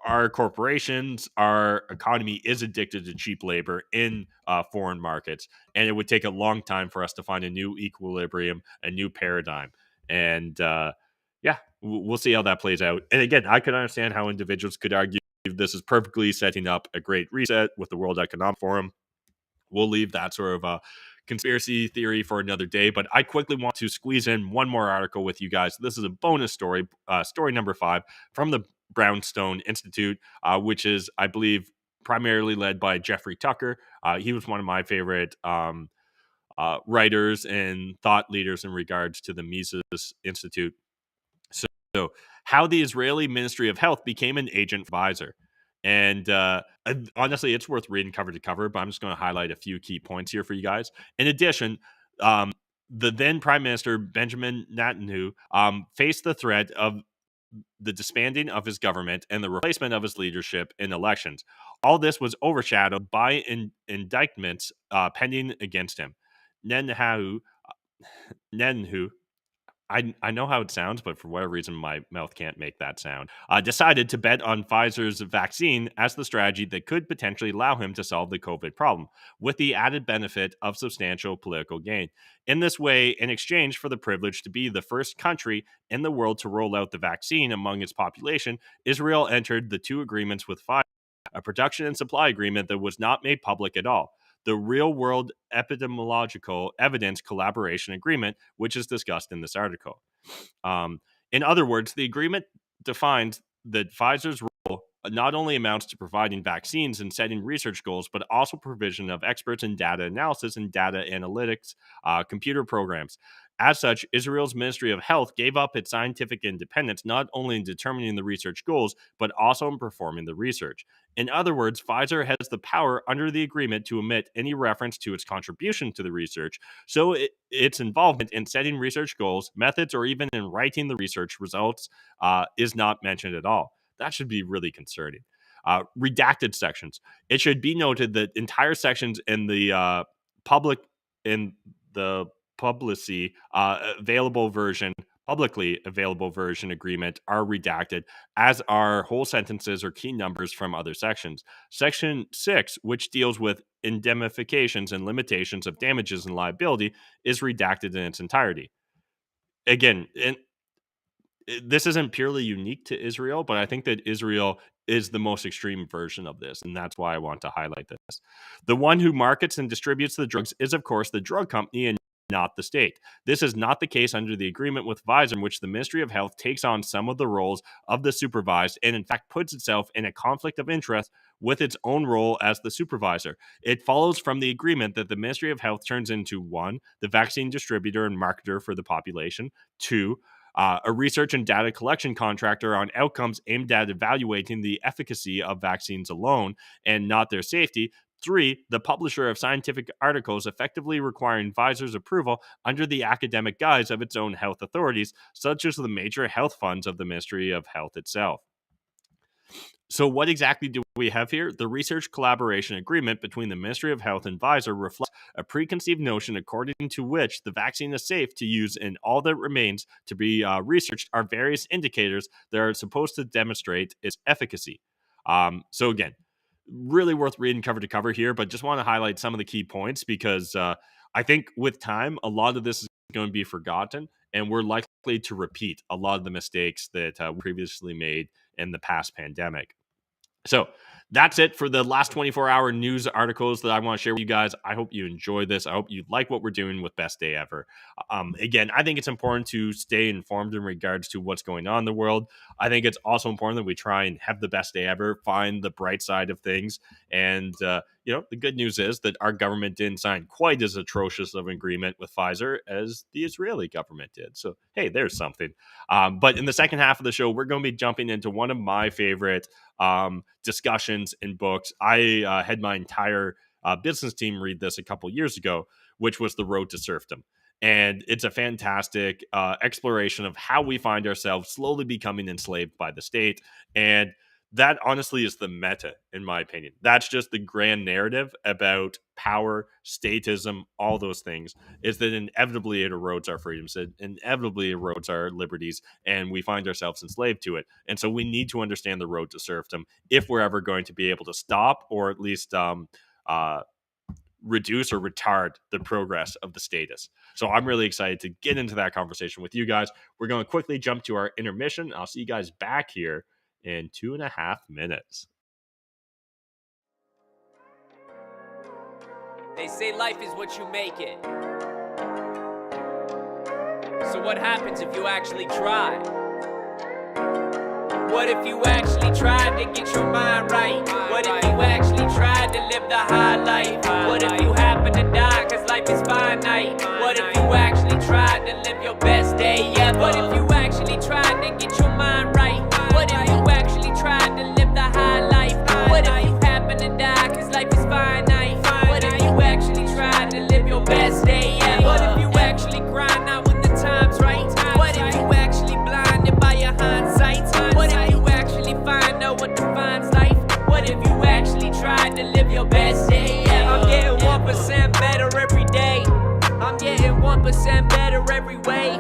[SPEAKER 2] our corporations, our economy is addicted to cheap labor in foreign markets, and it would take a long time for us to find a new equilibrium, a new paradigm. And yeah, we'll see how that plays out. And again, I could understand how individuals could argue this is perfectly setting up a great reset with the World Economic Forum. We'll leave that sort of a conspiracy theory for another day, but I quickly want to squeeze in one more article with you guys. This is a bonus story, story number 5 from the Brownstone Institute, which is, I believe, primarily led by Jeffrey Tucker. He was one of my favorite writers and thought leaders in regards to the Mises Institute. So how the Israeli Ministry of Health became an agent for Pfizer. And honestly, it's worth reading cover to cover, but I'm just going to highlight a few key points here for you guys. In addition, um, the then Prime Minister Benjamin Netanyahu faced the threat of the disbanding of his government and the replacement of his leadership in elections. All this was overshadowed by indictments pending against him. Netanyahu, I know how it sounds, but for whatever reason, my mouth can't make that sound. Decided to bet on Pfizer's vaccine as the strategy that could potentially allow him to solve the COVID problem, with the added benefit of substantial political gain. In this way, in exchange for the privilege to be the first country in the world to roll out the vaccine among its population, Israel entered the two agreements with Pfizer, a production and supply agreement that was not made public at all, the Real World Epidemiological Evidence Collaboration Agreement, which is discussed in this article. In other words, the agreement defines that Pfizer's role not only amounts to providing vaccines and setting research goals, but also provision of experts in data analysis and data analytics computer programs. As such, Israel's Ministry of Health gave up its scientific independence not only in determining the research goals, but also in performing the research. In other words, Pfizer has the power under the agreement to omit any reference to its contribution to the research, so its involvement in setting research goals, methods, or even in writing the research results is not mentioned at all. That should be really concerning. Redacted sections. It should be noted that entire sections in the publicly available version agreement are redacted, as are whole sentences or key numbers from other sections. Section 6, which deals with indemnifications and limitations of damages and liability, is redacted in its entirety. Again, this isn't purely unique to Israel, but I think that Israel is the most extreme version of this, and that's why I want to highlight this. The one who markets and distributes the drugs is, of course, the drug company and not the state. This is not the case under the agreement with Pfizer, in which the Ministry of Health takes on some of the roles of the supervised and, in fact, puts itself in a conflict of interest with its own role as the supervisor. It follows from the agreement that the Ministry of Health turns into 1, the vaccine distributor and marketer for the population, 2, a research and data collection contractor on outcomes aimed at evaluating the efficacy of vaccines alone and not their safety. 3, the publisher of scientific articles effectively requiring Pfizer's approval under the academic guise of its own health authorities, such as the major health funds of the Ministry of Health itself. So what exactly do we have here? The research collaboration agreement between the Ministry of Health and Pfizer reflects a preconceived notion according to which the vaccine is safe to use, and all that remains to be researched are various indicators that are supposed to demonstrate its efficacy. So again, really worth reading cover to cover here, but just want to highlight some of the key points because I think with time, a lot of this is going to be forgotten, and we're likely to repeat a lot of the mistakes that we previously made in the past pandemic. So that's it for the last 24-hour news articles that I want to share with you guys. I hope you enjoy this. I hope you like what we're doing with Best Day Ever. Again, I think it's important to stay informed in regards to what's going on in the world. I think it's also important that we try and have the best day ever, find the bright side of things. And, the good news is that our government didn't sign quite as atrocious of an agreement with Pfizer as the Israeli government did. So, hey, there's something. But in the second half of the show, we're going to be jumping into one of my favorite discussions in books. I had my entire business team read this a couple years ago, which was The Road to Serfdom. And it's a fantastic exploration of how we find ourselves slowly becoming enslaved by the state. And that honestly is the meta, in my opinion. That's just the grand narrative about power, statism, all those things, is that inevitably it erodes our freedoms, it inevitably erodes our liberties, and we find ourselves enslaved to it. And so we need to understand the road to serfdom if we're ever going to be able to stop or at least reduce or retard the progress of the status. So I'm really excited to get into that conversation with you guys. We're going to quickly jump to our intermission. I'll see you guys back here in 2.5 minutes.
[SPEAKER 1] They say life is what you make it. So what happens if you actually try? What if you actually tried to get your mind right? What if you actually tried to live the high life? What if you happen to die cause life is finite? What if you actually tried to live your best day ever? What if you actually tried to get your mind right? What if you actually tried to live the high life? What if you happen to die cause life is finite? What if you actually tried to live your best day ever? What if you actually grind out when the time's right? What if you actually blinded by your hindsight? What if you actually find out what defines life? What if you actually tried to live your best day ever? I'm getting 1% better every day. I'm getting 1% better every way.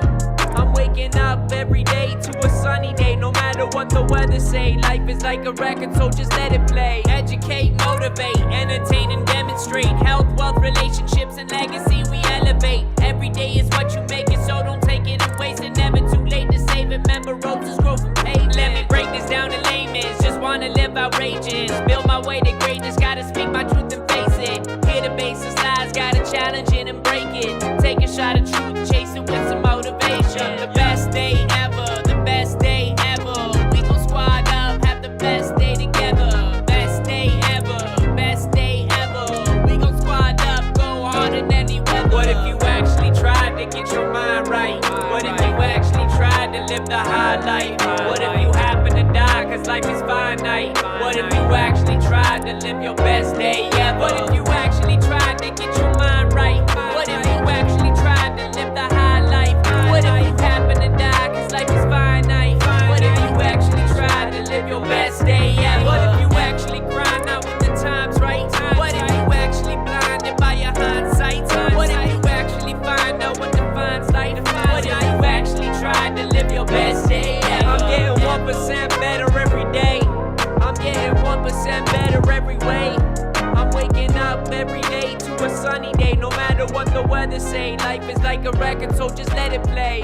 [SPEAKER 1] I'm waking up every day to a sunny day. No matter what the weather say, life is like a record, so just let it play. Educate, motivate, entertain and demonstrate. Health, wealth, relationships and legacy we elevate. Every day is what you make it, so don't take it and waste it. Never too late to save it. Remember, roses grow from pavement. Let me break this down in layman's. Just wanna live outrageous, build my way to greatness. Gotta speak my truth and face it. Hear the basis lies, gotta challenge it and break it. Take a shot of truth, chase it with some motivation. The best day ever, the best day ever. We gon' squad up, have the best day together. Best day ever, best day ever. We gon' squad up, go hard in any weather. What if you actually tried to get your mind right? What if you actually tried to live the high life? What if you happen to die cause life is finite? What if you actually tried to live your best day ever? What if you actually tried to get your mind right? What if you actually tried to live the high life? What if you happen to die cause life is finite? What if you actually tried to live your best day ever? What if you actually grind out when the time's right? What if you actually blinded by your hindsight? What if you actually find out what defines life? What if you actually tried to live your best day ever? I'm getting 1% better every day. I'm getting 1% better every way. I'm waking up every day to a sunny day. No matter what the weather say, life is like a record, so just let it play.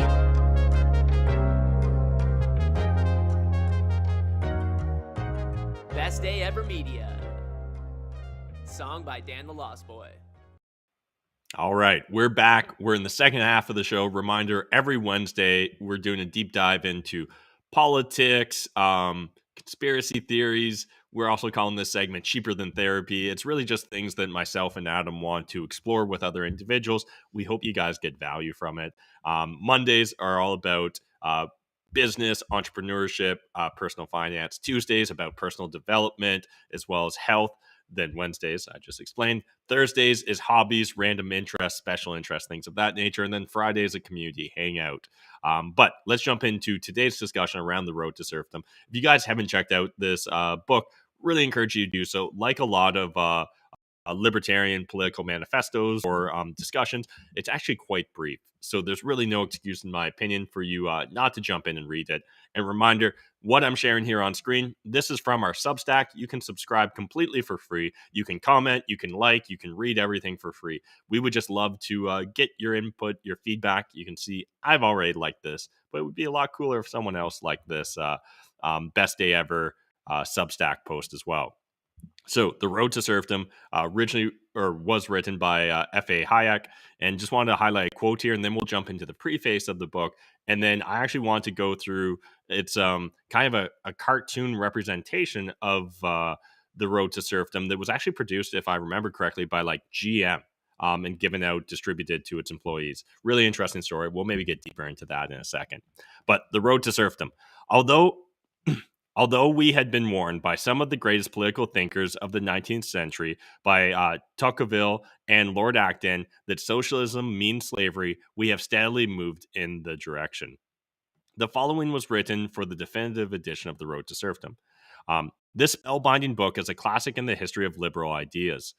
[SPEAKER 1] Best Day Ever Media. Song by Dan the Lost Boy.
[SPEAKER 2] All right, we're back. We're in the second half of the show. Reminder, every Wednesday, we're doing a deep dive into politics, conspiracy theories. We're also calling this segment Cheaper Than Therapy. It's really just things that myself and Adam want to explore with other individuals. We hope you guys get value from it. Mondays are all about business, entrepreneurship, personal finance. Tuesdays about personal development, as well as health. Then Wednesdays, I just explained. Thursdays is hobbies, random interests, special interests, things of that nature. And then Fridays, a community hangout. But let's jump into today's discussion around the road to serfdom. If you guys haven't checked out this book, really encourage you to do so. Like a lot of libertarian political manifestos or discussions, it's actually quite brief. So there's really no excuse, in my opinion, for you not to jump in and read it. And reminder, what I'm sharing here on screen, this is from our Substack. You can subscribe completely for free. You can comment, you can like, you can read everything for free. We would just love to get your input, your feedback. You can see I've already liked this, but it would be a lot cooler if someone else liked this Best Day Ever Substack post as well. So, The Road to Serfdom originally was written by F.A. Hayek, and just wanted to highlight a quote here, and then we'll jump into the preface of the book. And then I actually want to go through it's kind of a cartoon representation of The Road to Serfdom that was actually produced, if I remember correctly, by like GM and given out, distributed to its employees. Really interesting story. We'll maybe get deeper into that in a second. But The Road to Serfdom, Although we had been warned by some of the greatest political thinkers of the 19th century, by Tocqueville and Lord Acton, that socialism means slavery, we have steadily moved in the direction. The following was written for the definitive edition of The Road to Serfdom. This spellbinding book is a classic in the history of liberal ideas.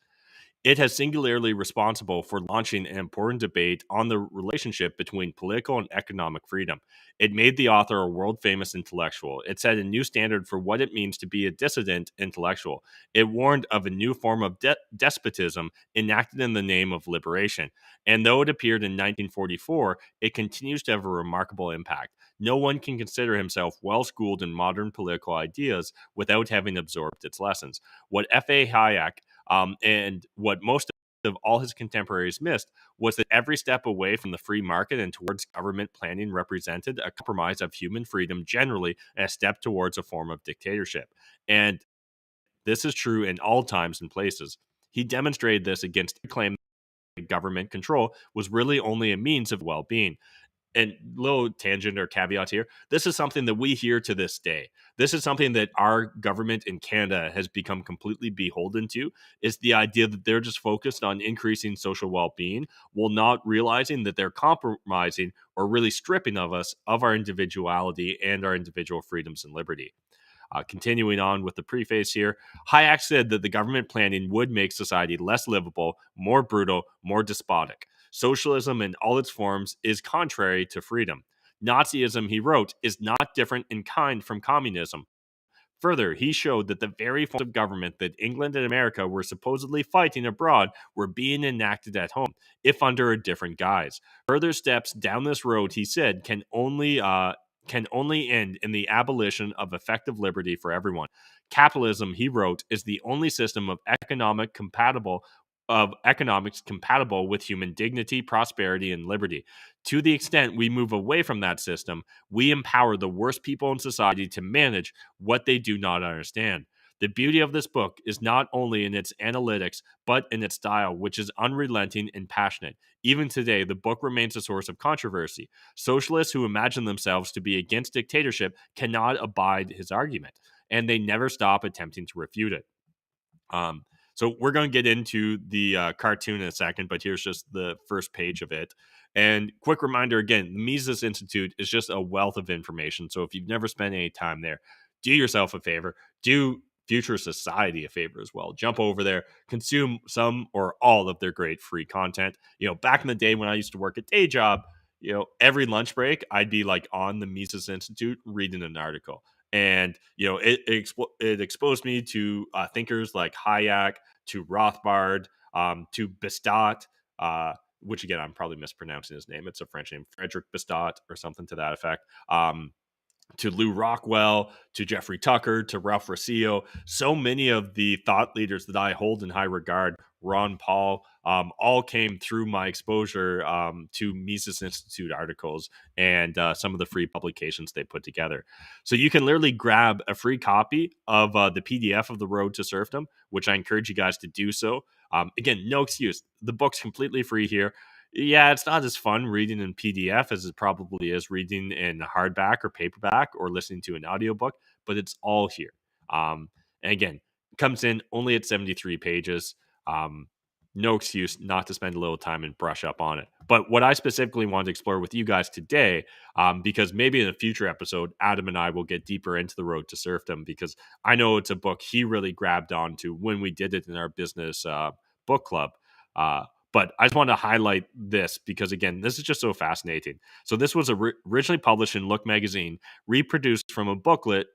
[SPEAKER 2] It has singularly responsible for launching an important debate on the relationship between political and economic freedom. It made the author a world-famous intellectual. It set a new standard for what it means to be a dissident intellectual. It warned of a new form of despotism enacted in the name of liberation. And though it appeared in 1944, it continues to have a remarkable impact. No one can consider himself well-schooled in modern political ideas without having absorbed its lessons. What F.A. Hayek and what most all his contemporaries missed was that every step away from the free market and towards government planning represented a compromise of human freedom generally and a step towards a form of dictatorship. And this is true in all times and places. He demonstrated this against the claim that government control was really only a means of well-being. And little tangent or caveat here, this is something that we hear to this day. This is something that our government in Canada has become completely beholden to, is the idea that they're just focused on increasing social well-being while not realizing that they're compromising or really stripping of us of our individuality and our individual freedoms and liberty. Continuing on with the preface here, Hayek said that the government planning would make society less livable, more brutal, more despotic. Socialism in all its forms is contrary to freedom. Nazism, he wrote, is not different in kind from communism. Further, he showed that the very forms of government that England and America were supposedly fighting abroad were being enacted at home, if under a different guise. Further steps down this road, he said, can only end in the abolition of effective liberty for everyone. Capitalism, he wrote, is the only system of economics compatible with human dignity, prosperity, and liberty. To the extent we move away from that system, we empower the worst people in society to manage what they do not understand. The beauty of this book is not only in its analytics, but in its style, which is unrelenting and passionate. Even today, the book remains a source of controversy. Socialists who imagine themselves to be against dictatorship cannot abide his argument, and they never stop attempting to refute it. So we're going to get into the cartoon in a second, but here's just the first page of it. And quick reminder again, the Mises Institute is just a wealth of information. So if you've never spent any time there, do yourself a favor, do future society a favor as well. Jump over there, consume some or all of their great free content. Back in the day when I used to work a day job, every lunch break, I'd be like on the Mises Institute reading an article. And it exposed me to thinkers like Hayek, to Rothbard, to Bestot, which again I'm probably mispronouncing his name. It's a French name, Frederick Bestot, or something to that effect. To Lou Rockwell, to Jeffrey Tucker, to Ralph Rossio. So many of the thought leaders that I hold in high regard, Ron Paul, all came through my exposure to Mises Institute articles and some of the free publications they put together. So you can literally grab a free copy of the PDF of The Road to Serfdom, which I encourage you guys to do so. Again, no excuse. The book's completely free here. Yeah, it's not as fun reading in PDF as it probably is reading in hardback or paperback or listening to an audiobook, but it's all here. And again, comes in only at 73 pages. No excuse not to spend a little time and brush up on it. But what I specifically want to explore with you guys today, because maybe in a future episode, Adam and I will get deeper into The Road to Serfdom, because I know it's a book he really grabbed onto when we did it in our business book club. But I just want to highlight this because, again, this is just so fascinating. So this was originally published in Look magazine, reproduced from a booklet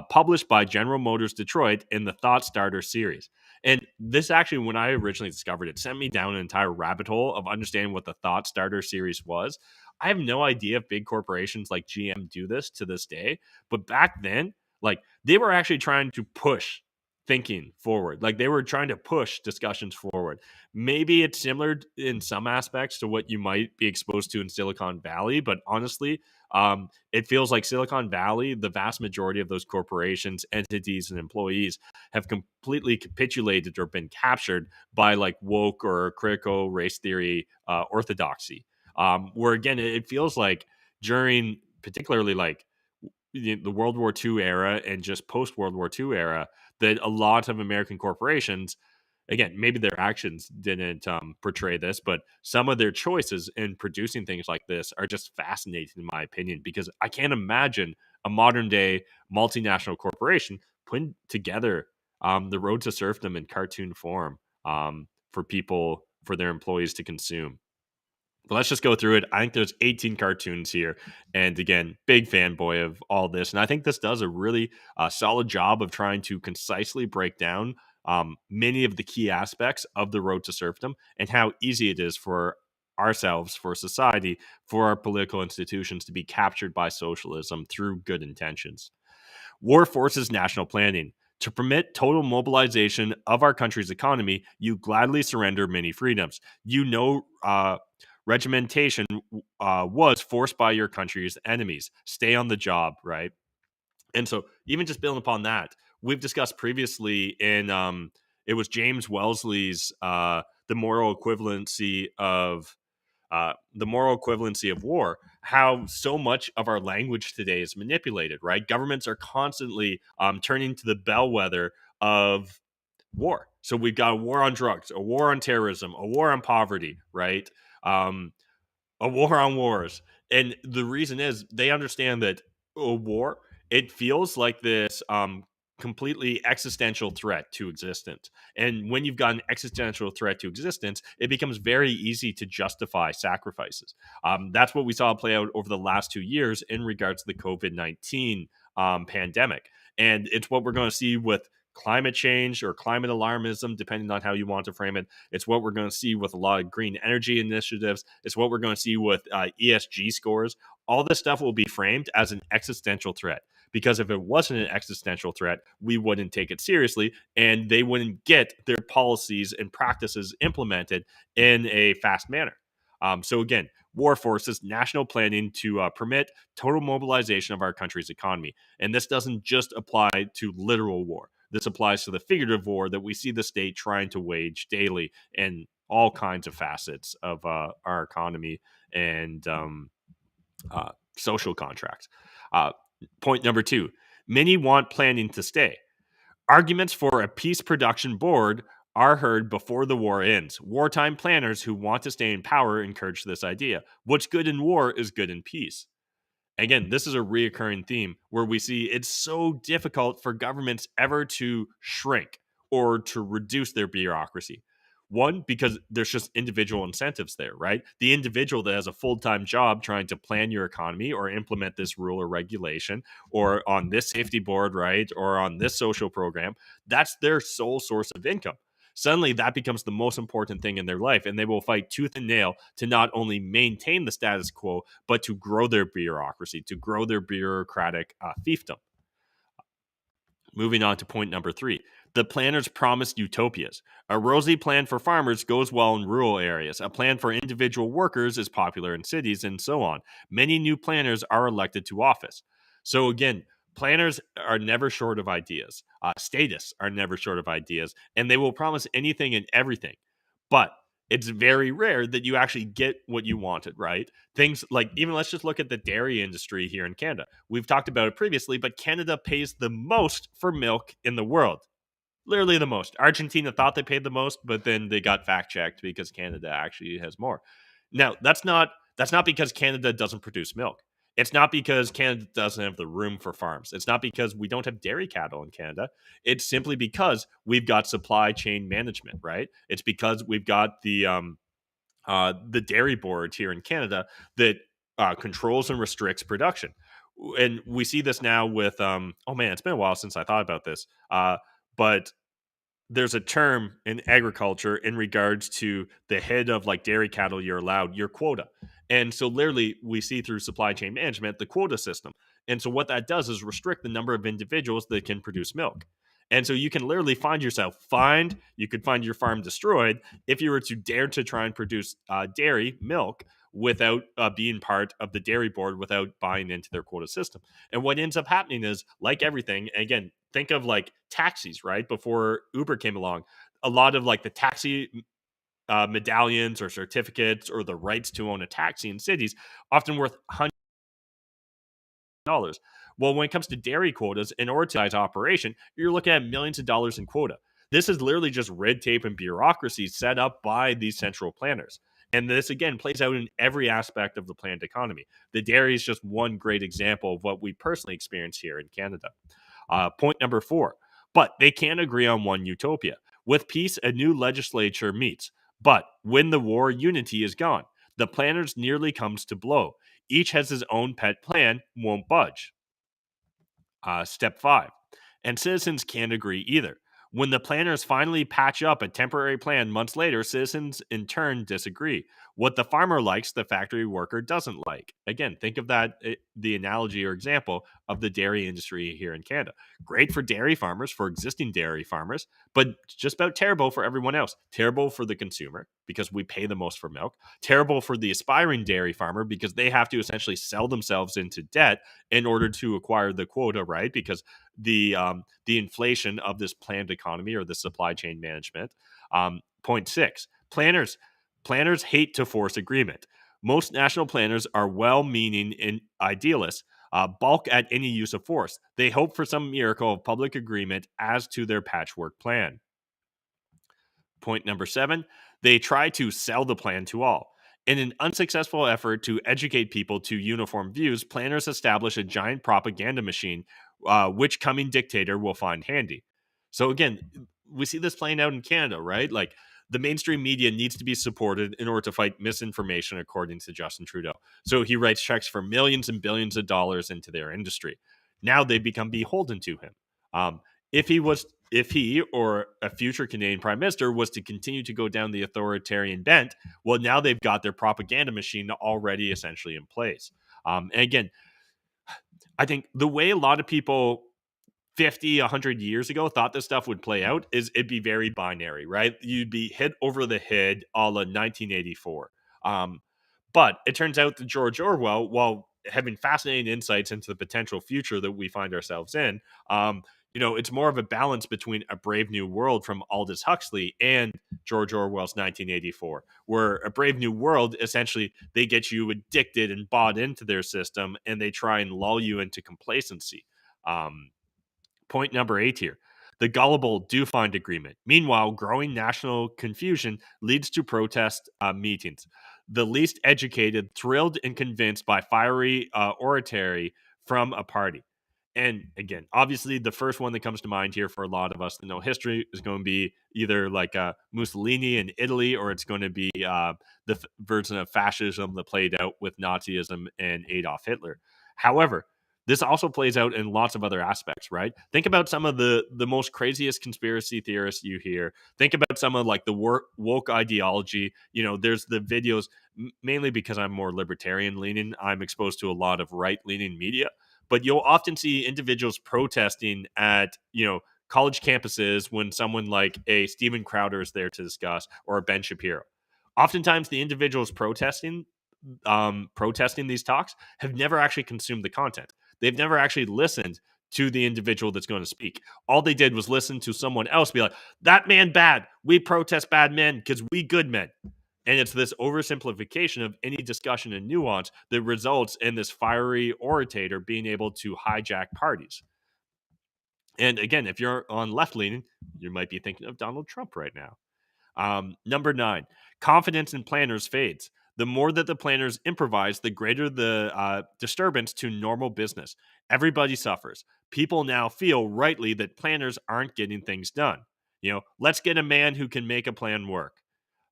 [SPEAKER 2] published by General Motors Detroit in the Thought Starter series. And this actually, when I originally discovered it, sent me down an entire rabbit hole of understanding what the Thought Starter series was. I have no idea if big corporations like GM do this to this day. But back then, they were actually trying to push thinking forward. They were trying to push discussions forward. Maybe it's similar in some aspects to what you might be exposed to in Silicon Valley, but honestly, it feels like Silicon Valley, the vast majority of those corporations, entities, and employees have completely capitulated or been captured by woke or critical race theory orthodoxy. Where again, it feels like during particularly the World War II era and just post World War II era, that a lot of American corporations, again, maybe their actions didn't portray this, but some of their choices in producing things like this are just fascinating in my opinion, because I can't imagine a modern day multinational corporation putting together The Road to Serfdom in cartoon form for people, for their employees to consume. But let's just go through it. I think there's 18 cartoons here. And again, big fanboy of all this. And I think this does a really solid job of trying to concisely break down many of the key aspects of The Road to Serfdom and how easy it is for ourselves, for society, for our political institutions to be captured by socialism through good intentions. War forces national planning. To permit total mobilization of our country's economy, you gladly surrender many freedoms. Regimentation was forced by your country's enemies. Stay on the job, right? And so, even just building upon that, we've discussed previously in it was James Wellesley's the moral equivalency of war, how so much of our language today is manipulated, right? Governments are constantly turning to the bellwether of war. So we've got a war on drugs, a war on terrorism, a war on poverty, right? Um, a war on wars. And the reason is they understand that a war, it feels like this completely existential threat to existence. And when you've got an existential threat to existence, it becomes very easy to justify sacrifices. That's what we saw play out over the last 2 years in regards to the COVID-19 pandemic. And it's what we're going to see with climate change or climate alarmism, depending on how you want to frame it. It's what we're going to see with a lot of green energy initiatives. It's what we're going to see with ESG scores. All this stuff will be framed as an existential threat. Because if it wasn't an existential threat, we wouldn't take it seriously and they wouldn't get their policies and practices implemented in a fast manner. So again, war forces national planning to permit total mobilization of our country's economy. And this doesn't just apply to literal war. This applies to the figurative war that we see the state trying to wage daily in all kinds of facets of our economy and social contracts. Point number 2, many want planning to stay. Arguments for a peace production board are heard before the war ends. Wartime planners who want to stay in power encourage this idea. What's good in war is good in peace. Again, this is a reoccurring theme where we see it's so difficult for governments ever to shrink or to reduce their bureaucracy. One, because there's just individual incentives there, right? The individual that has a full-time job trying to plan your economy or implement this rule or regulation or on this safety board, right? Or on this social program, that's their sole source of income. Suddenly that becomes the most important thing in their life, and they will fight tooth and nail to not only maintain the status quo, but to grow their bureaucracy, to grow their bureaucratic fiefdom. Moving on to point number 3. The planners promised utopias. A rosy plan for farmers goes well in rural areas. A plan for individual workers is popular in cities, and so on. Many new planners are elected to office. So again, planners are never short of ideas. Statists are never short of ideas, and they will promise anything and everything. But it's very rare that you actually get what you wanted, right? Things like, even let's just look at the dairy industry here in Canada. We've talked about it previously, but Canada pays the most for milk in the world. Literally the most. Argentina thought they paid the most, but then they got fact checked because Canada actually has more. Now, that's not because Canada doesn't produce milk. It's not because Canada doesn't have the room for farms. It's not because we don't have dairy cattle in Canada. It's simply because we've got supply chain management, right? It's because we've got the dairy board here in Canada that controls and restricts production. And we see this now with oh man, it's been a while since I thought about this. But there's a term in agriculture in regards to the head of like dairy cattle you're allowed your quota. And so literally we see through supply chain management the quota system. And so what that does is restrict the number of individuals that can produce milk. And so you can literally find yourself you could find your farm destroyed if you were to dare to try and produce dairy milk without being part of the dairy board, without buying into their quota system. And what ends up happening is, like everything, again, think of like taxis, right? Before Uber came along, a lot of like the taxi medallions or certificates or the rights to own a taxi in cities often worth $100. Well, when it comes to dairy quotas, in order to operation, you're looking at millions of dollars in quota. This is literally just red tape and bureaucracy set up by these central planners. And this, again, plays out in every aspect of the planned economy. The dairy is just one great example of what we personally experience here in Canada. Point number 4. But they can't agree on one utopia. With peace, a new legislature meets. But when the war, unity is gone. The planners nearly comes to blow. Each has his own pet plan, won't budge. Step 5. And citizens can't agree either. When the planners finally patch up a temporary plan months later, citizens in turn disagree. What the farmer likes, the factory worker doesn't like. Again, think of that, the analogy or example of the dairy industry here in Canada. Great for dairy farmers, for existing dairy farmers, but just about terrible for everyone else. Terrible for the consumer because we pay the most for milk. Terrible for the aspiring dairy farmer because they have to essentially sell themselves into debt in order to acquire the quota, right? Because the inflation of this planned economy or the supply chain management. Point six: planners hate to force agreement. Most national planners are well-meaning and idealists. Balk at any use of force. They hope for some miracle of public agreement as to their patchwork plan. Point number seven: they try to sell the plan to all. In an unsuccessful effort to educate people to uniform views, planners establish a giant propaganda machine, which coming dictator will find handy. So, again, we see this playing out in Canada, right? Like, the mainstream media needs to be supported in order to fight misinformation, according to Justin Trudeau. So, he writes checks for millions and billions of dollars into their industry. Now they become beholden to him. Um, if he or a future Canadian prime minister was to continue to go down the authoritarian bent, well, now they've got their propaganda machine already essentially in place. And again, I think the way a lot of people 50, 100 years ago thought this stuff would play out is it'd be very binary, right? You'd be hit over the head a la 1984. Um, but it turns out that George Orwell, while having fascinating insights into the potential future that we find ourselves in, it's more of a balance between A Brave New World from Aldous Huxley and George Orwell's 1984, where A Brave New World, essentially, they get you addicted and bought into their system and they try and lull you into complacency. Um, Point number 8 here. The gullible do find agreement. Meanwhile, growing national confusion leads to protest meetings. The least educated, thrilled and convinced by fiery oratory from a party. And again, obviously, the first one that comes to mind here for a lot of us that know history is going to be either like Mussolini in Italy, or it's going to be the version of fascism that played out with Nazism and Adolf Hitler. However, this also plays out in lots of other aspects, right? Think about some of the most craziest conspiracy theorists you hear. Think about some of like the woke ideology. There's the videos, mainly because I'm more libertarian leaning. I'm exposed to a lot of right leaning media, but you'll often see individuals protesting at, college campuses when someone like a Steven Crowder is there to discuss, or a Ben Shapiro. Oftentimes, the individuals protesting these talks have never actually consumed the content. They've never actually listened to the individual that's going to speak. All they did was listen to someone else be like, that man bad. We protest bad men because we good men. And it's this oversimplification of any discussion and nuance that results in this fiery orator being able to hijack parties. And again, if you're on left leaning, you might be thinking of Donald Trump right now. Number 9, confidence in planners fades. The more that the planners improvise, the greater the disturbance to normal business. Everybody suffers. People now feel rightly that planners aren't getting things done. Let's get a man who can make a plan work.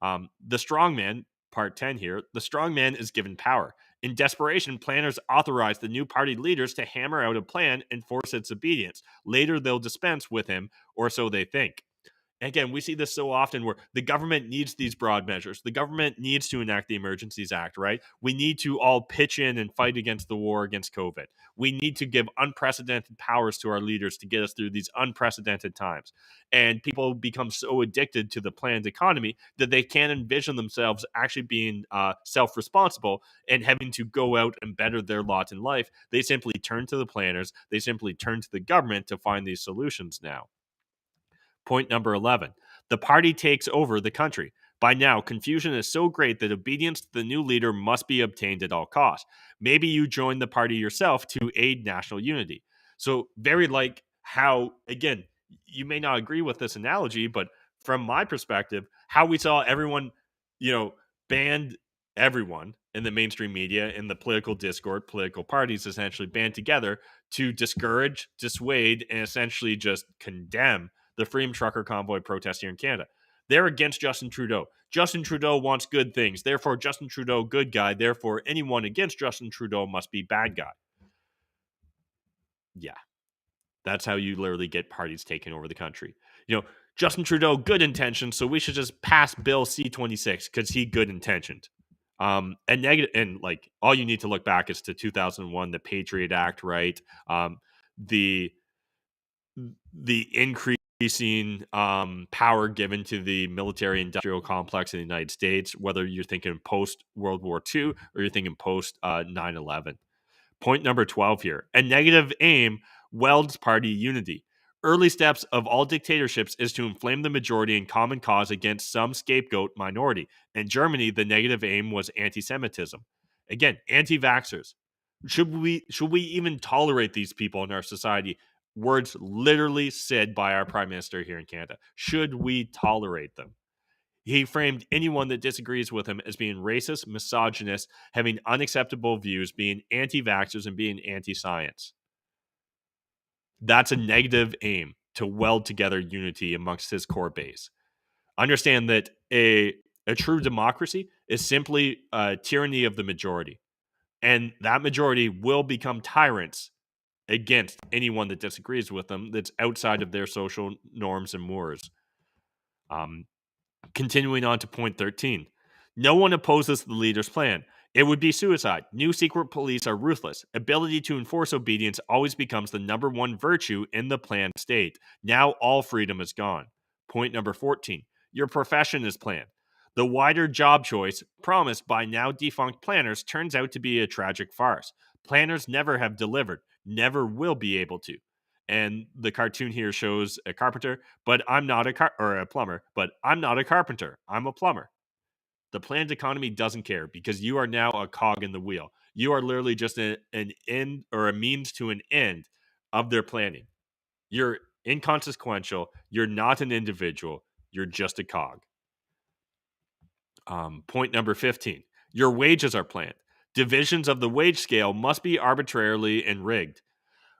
[SPEAKER 2] The strongman, part 10 here, the strongman is given power. In desperation, planners authorize the new party leaders to hammer out a plan and force its obedience. Later, they'll dispense with him, or so they think. Again, we see this so often where the government needs these broad measures. The government needs to enact the Emergencies Act, right? We need to all pitch in and fight against the war against COVID. We need to give unprecedented powers to our leaders to get us through these unprecedented times. And people become so addicted to the planned economy that they can't envision themselves actually being self-responsible and having to go out and better their lot in life. They simply turn to the planners. They simply turn to the government to find these solutions now. Point number 11, the party takes over the country. By now, confusion is so great that obedience to the new leader must be obtained at all costs. Maybe you join the party yourself to aid national unity. So, very like how, again, you may not agree with this analogy, but from my perspective, how we saw everyone, band everyone in the mainstream media, in the political discourse, political parties essentially band together to discourage, dissuade, and essentially just condemn the Freedom Trucker Convoy protest here in Canada. They're against Justin Trudeau. Justin Trudeau wants good things. Therefore, Justin Trudeau, good guy. Therefore, anyone against Justin Trudeau must be bad guy. Yeah. That's how you literally get parties taking over the country. Justin Trudeau, good intentions, so we should just pass Bill C-26 because he good intentioned. And negative, and like all you need to look back is to 2001, the Patriot Act, right? The increasing power given to the military industrial complex in the United States, whether you're thinking post World War II or you're thinking post 9/11. Point number 12 here. A negative aim welds party unity. Early steps of all dictatorships is to inflame the majority in common cause against some scapegoat minority. In Germany, the negative aim was anti-Semitism. Again, anti-vaxxers. Should we even tolerate these people in our society? Words literally said by our prime minister here in Canada. Should we tolerate them? He framed anyone that disagrees with him as being racist, misogynist, having unacceptable views, being anti-vaxxers, and being anti-science. That's a negative aim to weld together unity amongst his core base. Understand that a true democracy is simply a tyranny of the majority. And that majority will become tyrants against anyone that disagrees with them that's outside of their social norms and mores. Continuing on to point 13. No one opposes the leader's plan. It would be suicide. New secret police are ruthless. Ability to enforce obedience always becomes the number one virtue in the planned state. Now all freedom is gone. Point number 14. Your profession is planned. The wider job choice promised by now defunct planners turns out to be a tragic farce. Planners never have delivered, never will be able to. And the cartoon here shows a carpenter, but I'm not or a plumber, but I'm not a carpenter. I'm a plumber. The planned economy doesn't care because you are now a cog in the wheel. You are literally just an end or a means to an end of their planning. You're inconsequential. You're not an individual. You're just a cog. Point number 15. Your wages are planned. Divisions of the wage scale must be arbitrarily and rigged.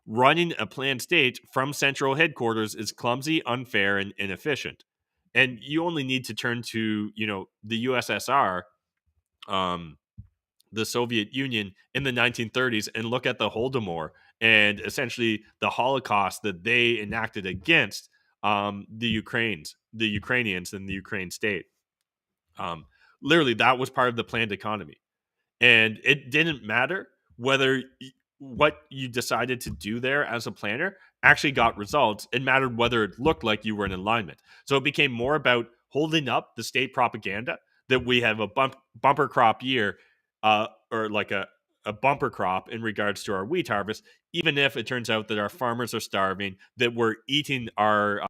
[SPEAKER 2] Running a planned state from central headquarters is clumsy, unfair, and inefficient. And you only need to turn to, the USSR, the Soviet Union in the 1930s, and look at the Holodomor and essentially the Holocaust that they enacted against the Ukrainians and the Ukraine state. Literally, that was part of the planned economy. And it didn't matter whether what you decided to do there as a planner actually got results. It mattered whether it looked like you were in alignment. So it became more about holding up the state propaganda that we have a bumper crop year, or like a bumper crop in regards to our wheat harvest, even if it turns out that our farmers are starving, that we're eating our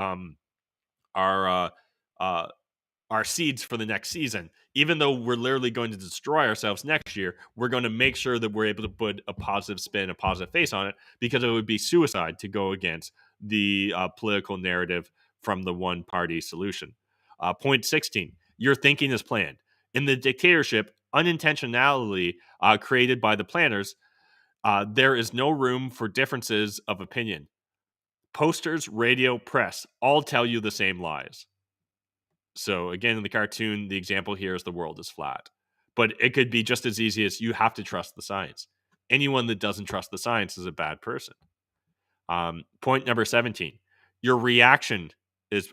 [SPEAKER 2] our seeds for the next season. Even though we're literally going to destroy ourselves next year, we're going to make sure that we're able to put a positive spin, a positive face on it, because it would be suicide to go against the political narrative from the one party solution. Point 16, your thinking is planned. In the dictatorship, unintentionality created by the planners, there is no room for differences of opinion. Posters, radio, press all tell you the same lies. So again, in the cartoon, the example here is the world is flat. But it could be just as easy as you have to trust the science. Anyone that doesn't trust the science is a bad person. Point number 17. Your recreation is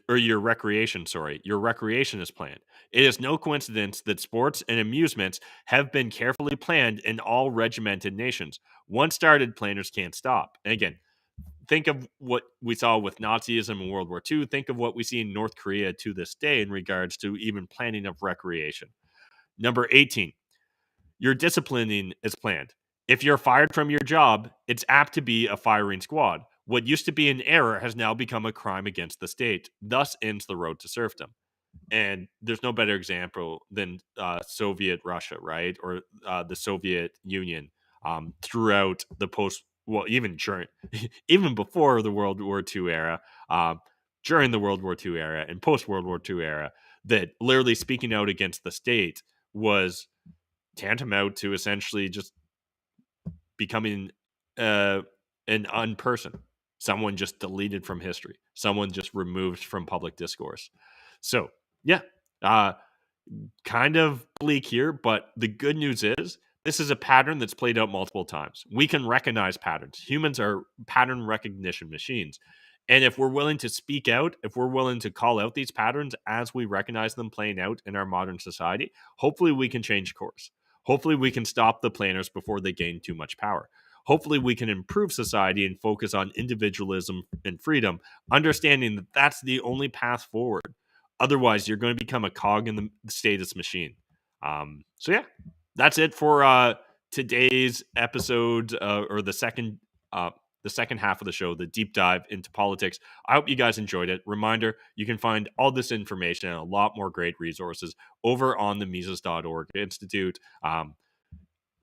[SPEAKER 2] planned. It is no coincidence that sports and amusements have been carefully planned in all regimented nations. Once started, planners can't stop. And again, think of what we saw with Nazism in World War II. Think of what we see in North Korea to this day in regards to even planning of recreation. Number 18, your disciplining is planned. If you're fired from your job, it's apt to be a firing squad. What used to be an error has now become a crime against the state. Thus ends the road to serfdom. And there's no better example than Soviet Russia, right? Or the Soviet Union throughout the even before the World War II era, during the World War II era, and post World War II era, that literally speaking out against the state was tantamount to essentially just becoming an unperson, someone just deleted from history, someone just removed from public discourse. So, yeah, kind of bleak here, but the good news is this is a pattern that's played out multiple times. We can recognize patterns. Humans are pattern recognition machines. And if we're willing to speak out, if we're willing to call out these patterns as we recognize them playing out in our modern society, hopefully we can change course. Hopefully we can stop the planners before they gain too much power. Hopefully we can improve society and focus on individualism and freedom, understanding that that's the only path forward. Otherwise, you're going to become a cog in the status machine. So yeah, that's it for today's episode, or the second half of the show, the deep dive into politics. I hope you guys enjoyed it. Reminder, you can find all this information and a lot more great resources over on the Mises.org Institute.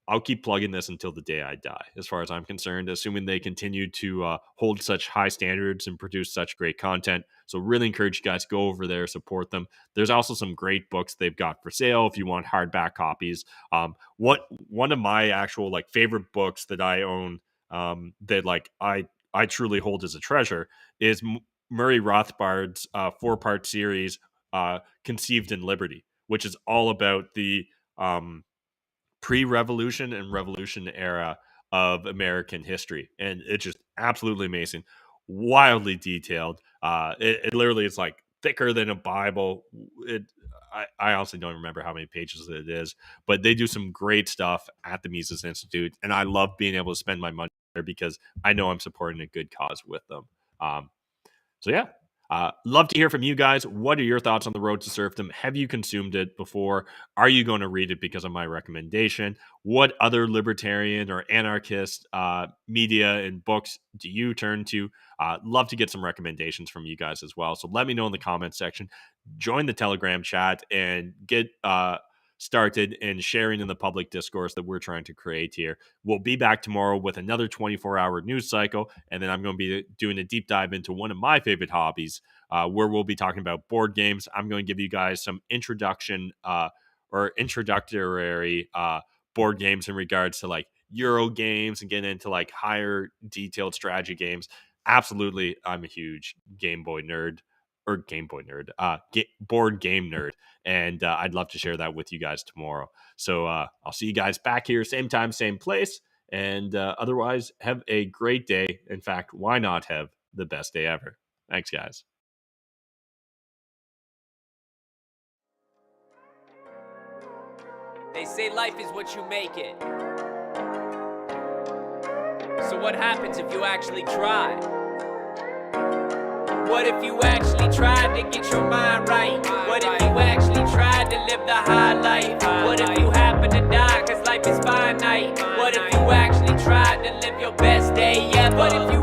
[SPEAKER 2] I'll keep plugging this until the day I die, as far as I'm concerned, assuming they continue to hold such high standards and produce such great content. So really encourage you guys to go over there, support them. There's also some great books they've got for sale if you want hardback copies. One of my actual favorite books that I own, that I truly hold as a treasure, is Murray Rothbard's 4-part series, Conceived in Liberty, which is all about the pre-revolution and revolution era of American history, and it's just absolutely amazing, wildly detailed. It literally is thicker than a Bible. I honestly don't remember how many pages it is, but they do some great stuff at the Mises Institute, and I love being able to spend my money there because I know I'm supporting a good cause with them. So yeah, love to hear from you guys. What are your thoughts on The Road to Serfdom? Have you consumed it before? Are you going to read it because of my recommendation? What other libertarian or anarchist media and books do you turn to? Love to get some recommendations from you guys as well. So let me know in the comments section. Join the Telegram chat and get started and sharing in the public discourse that we're trying to create here. We'll be back tomorrow with another 24-hour news cycle, and then I'm going to be doing a deep dive into one of my favorite hobbies, where we'll be talking about board games. I'm going to give you guys some introductory board games in regards to Euro games and getting into higher detailed strategy games. Absolutely, I'm a huge board game nerd, and I'd love to share that with you guys tomorrow. So I'll see you guys back here, same time, same place, and otherwise, have a great day. In fact, why not have the best day ever? Thanks, guys.
[SPEAKER 1] They say life is what you make it. So what happens if you actually try? What if you actually tried to get your mind right? What if you actually tried to live the high life? What if you happen to die cause life is finite? What if you actually tried to live your best day ever? What if you